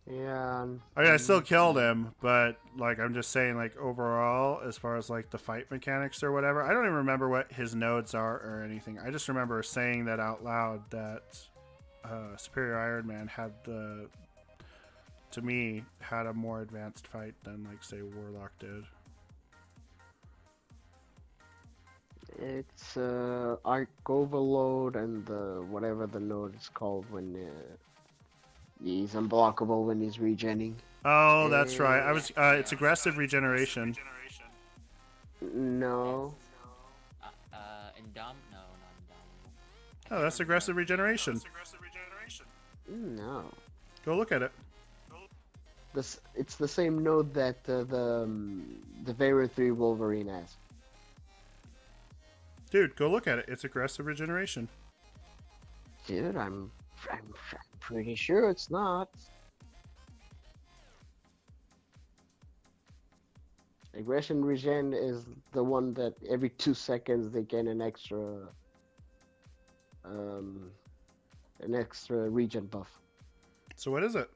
[SPEAKER 4] Yeah.
[SPEAKER 3] I mean, I still killed him, but like I'm just saying, like overall, as far as like the fight mechanics or whatever, I don't even remember what his nodes are or anything. I just remember saying that out loud that Superior Iron Man had to me, had a more advanced fight than like say Warlock did.
[SPEAKER 4] It's Arc Overload and whatever the node is called when he's unblockable when he's regenning.
[SPEAKER 3] Oh, that's right. I was. It's aggressive regeneration.
[SPEAKER 4] No.
[SPEAKER 2] No, not Indomitable.
[SPEAKER 3] Oh, that's aggressive regeneration.
[SPEAKER 4] No.
[SPEAKER 3] Go look at it.
[SPEAKER 4] It's the same node that the Veyron 3 Wolverine has.
[SPEAKER 3] Dude, go look at it. It's aggressive regeneration.
[SPEAKER 4] Dude, I'm pretty sure it's not. Aggression regen is the one that every 2 seconds they gain an extra regen buff.
[SPEAKER 3] So what is it?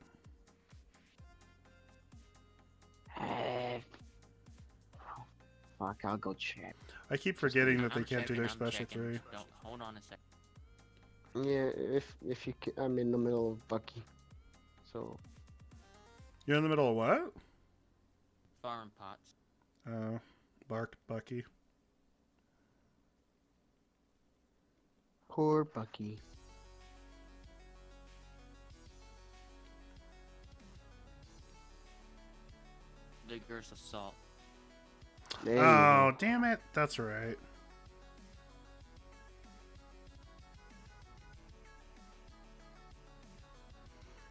[SPEAKER 4] Fuck, I'll go check.
[SPEAKER 3] I keep forgetting that they
[SPEAKER 2] I'm
[SPEAKER 3] can't do
[SPEAKER 2] checking,
[SPEAKER 3] their
[SPEAKER 2] I'm
[SPEAKER 3] special
[SPEAKER 2] checking.
[SPEAKER 3] 3.
[SPEAKER 2] Don't hold on a sec.
[SPEAKER 4] Yeah, if you can, I'm in the middle of Bucky, so
[SPEAKER 3] You're in the middle of what?
[SPEAKER 2] Farm pots.
[SPEAKER 3] Oh, barked Bucky.
[SPEAKER 4] poor Bucky.
[SPEAKER 2] Vigorous assault.
[SPEAKER 4] There you
[SPEAKER 3] Oh,
[SPEAKER 4] go.
[SPEAKER 3] damn it. That's right.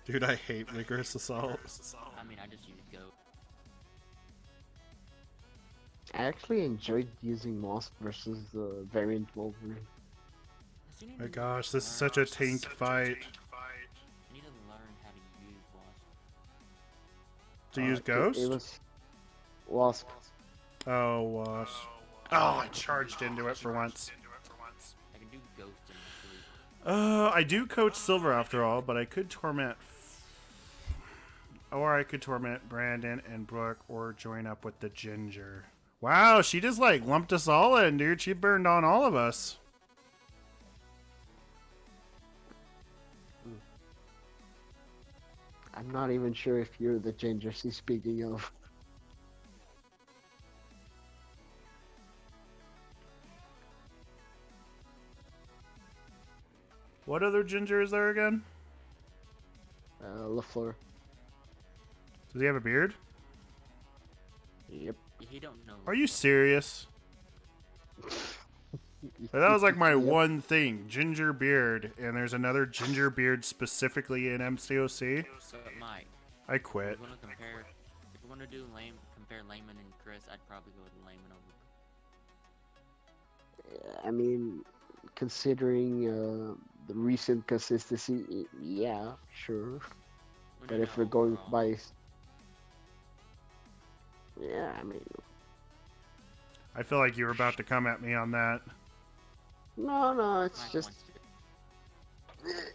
[SPEAKER 3] Dude, I hate Vigorous Assault.
[SPEAKER 2] I mean, I just use go.
[SPEAKER 4] I actually enjoyed using Moss versus the variant Wolverine.
[SPEAKER 3] My gosh, this is such a tank fight.
[SPEAKER 2] I need to learn how to use Wasp.
[SPEAKER 3] To use
[SPEAKER 4] It
[SPEAKER 3] Ghost?
[SPEAKER 4] was Wasp.
[SPEAKER 3] Oh, Wasp. Oh, I charged into it for once.
[SPEAKER 2] I can do Ghost in the
[SPEAKER 3] I do coach Silver after all, but I could torment... Or I could torment Brandon and Brooke or join up with the Ginger. Wow, she just like lumped us all in, dude. She burned on all of us.
[SPEAKER 4] I'm not even sure if you're the ginger she's speaking of.
[SPEAKER 3] What other Ginger is there again?
[SPEAKER 4] LaFleur.
[SPEAKER 3] Does he have a beard?
[SPEAKER 4] Yep.
[SPEAKER 2] He don't know.
[SPEAKER 3] Are you serious? That was like my one thing, ginger beard, and there's another ginger beard specifically in MCOC.
[SPEAKER 2] So, Mike,
[SPEAKER 3] I quit.
[SPEAKER 2] if we want to do compare Layman and Chris, I'd probably go with Layman over.
[SPEAKER 4] I mean, considering the recent consistency, yeah, sure. But if we're going by, yeah, I mean,
[SPEAKER 3] I feel like you were about to come at me on that.
[SPEAKER 4] no, it's
[SPEAKER 2] Mike
[SPEAKER 4] just
[SPEAKER 2] wants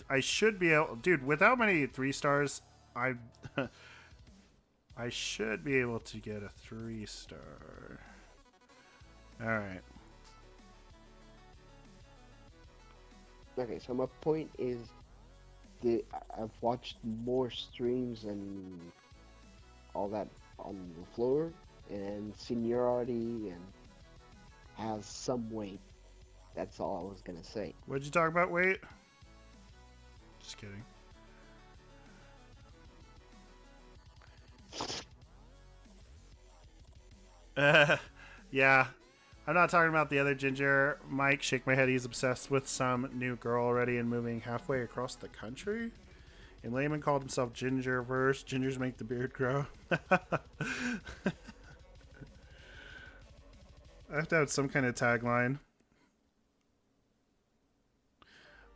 [SPEAKER 2] to.
[SPEAKER 3] I should be able, dude. With how many 3 stars, I should be able to get a 3-star. All right.
[SPEAKER 4] okay. So my point is, I've watched more streams and all that on the floor, and seniority and has some weight. That's all I was gonna say.
[SPEAKER 3] What'd you talk about? Wait. Just kidding. Yeah. I'm not talking about the other ginger. Mike, shake my head. He's obsessed with some new girl already and moving halfway across the country. And Layman called himself Gingerverse. Gingers make the beard grow. I have to have some kind of tagline.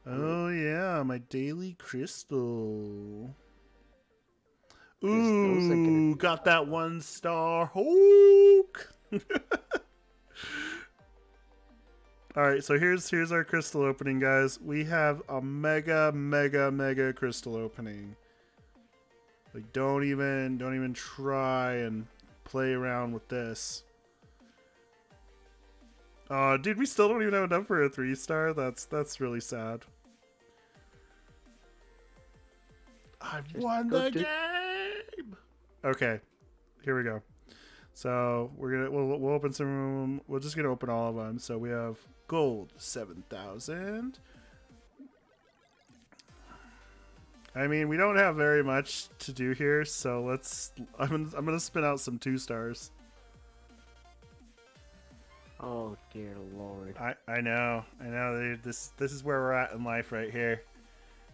[SPEAKER 3] Oh yeah, my daily crystal. Ooh, got that 1-star Hulk. All right, so here's our crystal opening, guys. We have a mega crystal opening. Like, don't even try and play around with this. Oh, dude, we still don't even have enough for a 3-star. That's really sad. I've won the game. Okay, here we go. So we'll open some. We're just gonna open all of them. So we have gold 7,000. I mean, we don't have very much to do here, so I'm gonna spin out some 2-stars.
[SPEAKER 4] Oh dear lord.
[SPEAKER 3] I know. Dude, this is where we're at in life right here.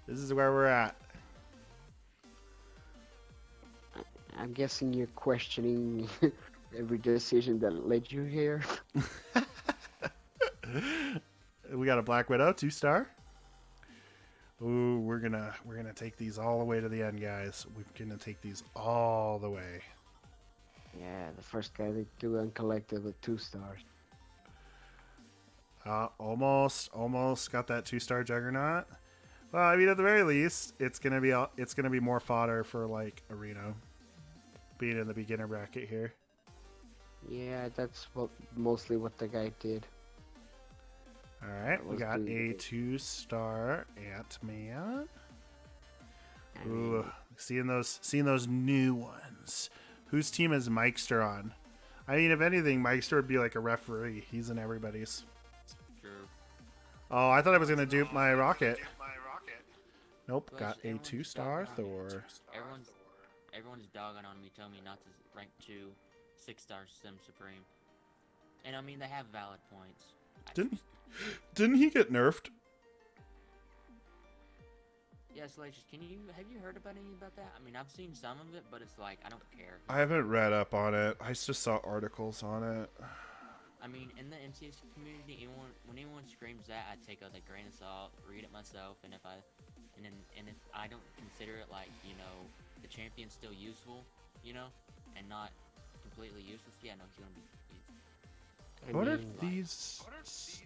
[SPEAKER 3] This is where we're at.
[SPEAKER 4] I'm guessing you're questioning every decision that led you here.
[SPEAKER 3] We got a Black Widow 2-star. Ooh, we're gonna take these all the way to the end, guys. We're gonna take these all the way.
[SPEAKER 4] Yeah, the first guy to do Uncollected with 2 stars.
[SPEAKER 3] Almost got that 2-star Juggernaut. Well, I mean, at the very least, it's gonna be more fodder for like Arena. being in the beginner bracket here.
[SPEAKER 4] Yeah, that's mostly what the guy did.
[SPEAKER 3] All right, we
[SPEAKER 4] was
[SPEAKER 3] got
[SPEAKER 4] doing
[SPEAKER 3] a
[SPEAKER 4] good.
[SPEAKER 3] 2-star Ant-Man.
[SPEAKER 4] I
[SPEAKER 3] Ooh,
[SPEAKER 4] mean,
[SPEAKER 3] seeing those new ones. Whose team is Mikester on? I mean, if anything, Mikester would be like a referee. He's in everybody's.
[SPEAKER 2] Sure.
[SPEAKER 3] Oh, I thought I was gonna dupe my rocket. Nope,
[SPEAKER 2] Plus,
[SPEAKER 3] got a
[SPEAKER 2] everyone's
[SPEAKER 3] 2-star
[SPEAKER 2] dogging on me.
[SPEAKER 3] Thor.
[SPEAKER 2] Everyone's dogging on me, telling me not to rank 2 6-star Sim Supreme. And I mean, they have valid points.
[SPEAKER 3] Didn't he get nerfed?
[SPEAKER 2] Yeah, Salacious, have you heard about any about that? I mean, I've seen some of it, but it's like, I don't care.
[SPEAKER 3] I haven't read up on it. I just saw articles on it.
[SPEAKER 2] I mean, in the MCS community, when anyone screams that, I take it with a grain of salt, read it myself, and if I don't consider it like, the champion's still useful, and not completely useless, yeah, no, he's gonna be
[SPEAKER 3] I wonder if
[SPEAKER 2] like-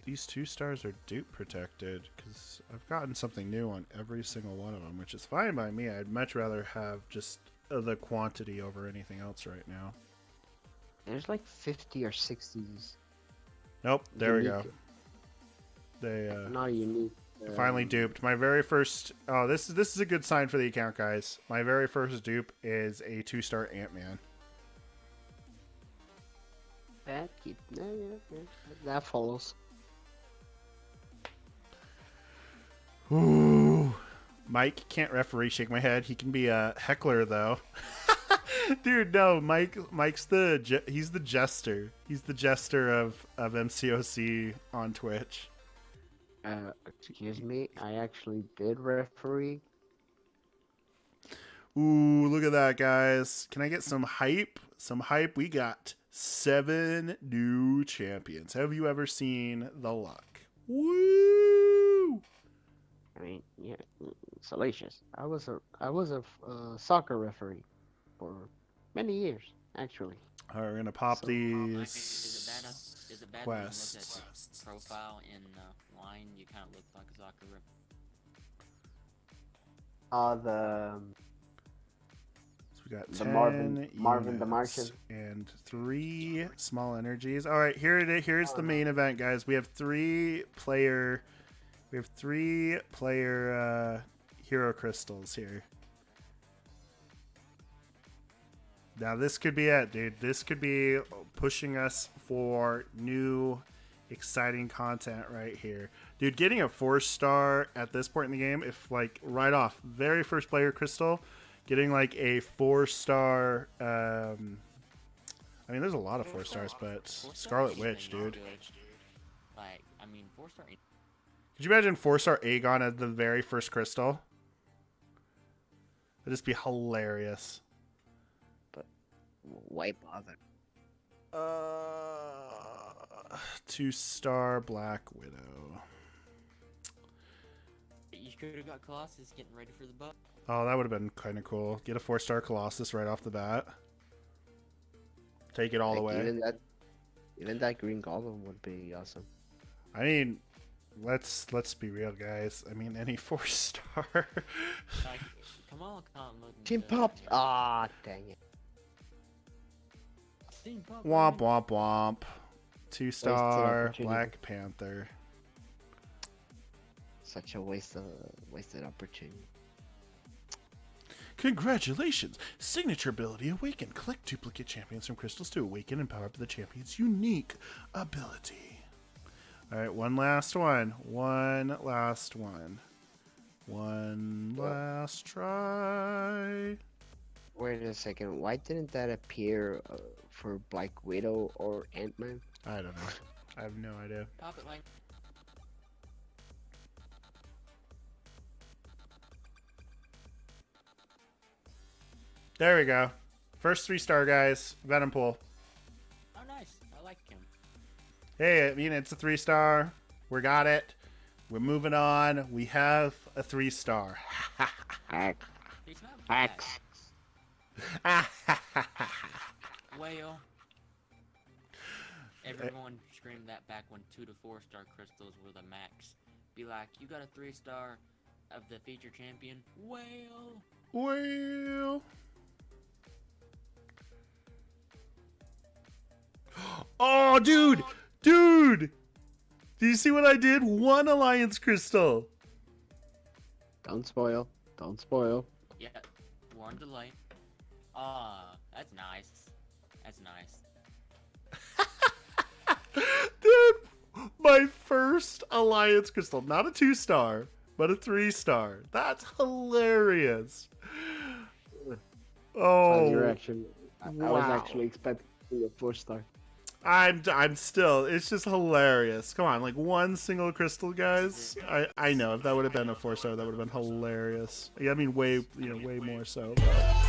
[SPEAKER 3] these 2-stars are dupe protected, because I've gotten something new on every single one of them, which is fine by me. I'd much rather have just the quantity over anything else right now.
[SPEAKER 4] there's like 50 or 60s.
[SPEAKER 3] Nope, there we go.
[SPEAKER 4] unique-
[SPEAKER 3] They
[SPEAKER 4] Not unique.
[SPEAKER 3] finally duped. My very first. Oh, this is a good sign for the account, guys. My very first dupe is a 2-star Ant-Man.
[SPEAKER 4] That follows.
[SPEAKER 3] Ooh. Mike can't referee. Shake my head. He can be a heckler though. Dude, no. Mike's he's the jester. He's the jester of MCOC on Twitch.
[SPEAKER 4] Excuse me, I actually did referee.
[SPEAKER 3] Ooh, look at that, guys. Can I get some hype? Some hype. We got 7 new champions. Have you ever seen the luck? Woo!
[SPEAKER 4] I mean, yeah, salacious. I was a soccer referee for many years, actually.
[SPEAKER 3] All right, we're gonna pop
[SPEAKER 2] I mean,
[SPEAKER 3] these
[SPEAKER 2] is it bad when you look
[SPEAKER 3] quests.
[SPEAKER 2] at your profile in line, you kind of look like a soccer rep?
[SPEAKER 3] So we got
[SPEAKER 4] The
[SPEAKER 3] 10
[SPEAKER 4] Marvin the
[SPEAKER 3] units
[SPEAKER 4] Martian.
[SPEAKER 3] and 3 small energies. All right, here's the main event, guys. We have 3 player hero crystals here. Now this could be it, dude. This could be pushing us for new exciting content right here. Dude, getting a 4-star at this point in the game, if like right off, very first player crystal, getting like a 4-star I mean there's a lot of 4-stars, but Scarlet Witch, dude.
[SPEAKER 2] Like, I mean, 4-star.
[SPEAKER 3] Could you imagine 4-star Aegon as the very first crystal? That'd just be hilarious.
[SPEAKER 4] Why bother?
[SPEAKER 3] 2-star Black Widow.
[SPEAKER 2] You could have got Colossus getting ready for the buff.
[SPEAKER 3] Oh, that would have been kind of cool. Get a 4-star Colossus right off the bat. Take it all the way.
[SPEAKER 4] Even that Green Goblin would be awesome.
[SPEAKER 3] I mean, let's be real, guys. I mean, any 4-star.
[SPEAKER 2] Like, come on, Colin.
[SPEAKER 4] Team Pop. Ah, dang it.
[SPEAKER 2] Team Pop.
[SPEAKER 3] Womp womp womp. 2-star
[SPEAKER 4] opportunity.
[SPEAKER 3] Black Panther.
[SPEAKER 4] Such a wasted opportunity.
[SPEAKER 3] Congratulations! Signature ability awaken. Collect duplicate champions from crystals to awaken and power up the champion's unique ability. Alright, one last one. One last try.
[SPEAKER 4] Wait a second. Why didn't that appear for Black Widow or Ant-Man?
[SPEAKER 3] I don't know. I have no idea.
[SPEAKER 2] Pop it like.
[SPEAKER 3] There we go. First 3-star, guys. Venom Pool.
[SPEAKER 2] Oh, nice. I like him.
[SPEAKER 3] Hey, I mean, it's a 3-star. We got it. We're moving on. We have a 3-star.
[SPEAKER 4] Hack.
[SPEAKER 2] He's not bad.
[SPEAKER 4] Hacks.
[SPEAKER 2] Well, everyone screamed that back when 2 to 4-star crystals were the max. Be like, you got a 3-star of the feature champion? Well.
[SPEAKER 3] Oh, dude! Dude! Do you see what I did? 1 Alliance Crystal.
[SPEAKER 4] Don't spoil. Don't spoil.
[SPEAKER 2] Yeah, warm delay. That's nice. That's nice.
[SPEAKER 3] Dude, my first Alliance Crystal. Not a 2-star, but a 3-star. That's hilarious. Oh,
[SPEAKER 4] You're actually, I was
[SPEAKER 3] wow.
[SPEAKER 4] actually expecting to be a 4-star.
[SPEAKER 3] I'm still, it's just hilarious. Come on, like 1 single crystal, guys. I know if that would have been a 4-star, that would have been hilarious. Yeah, I mean way, way more so. But...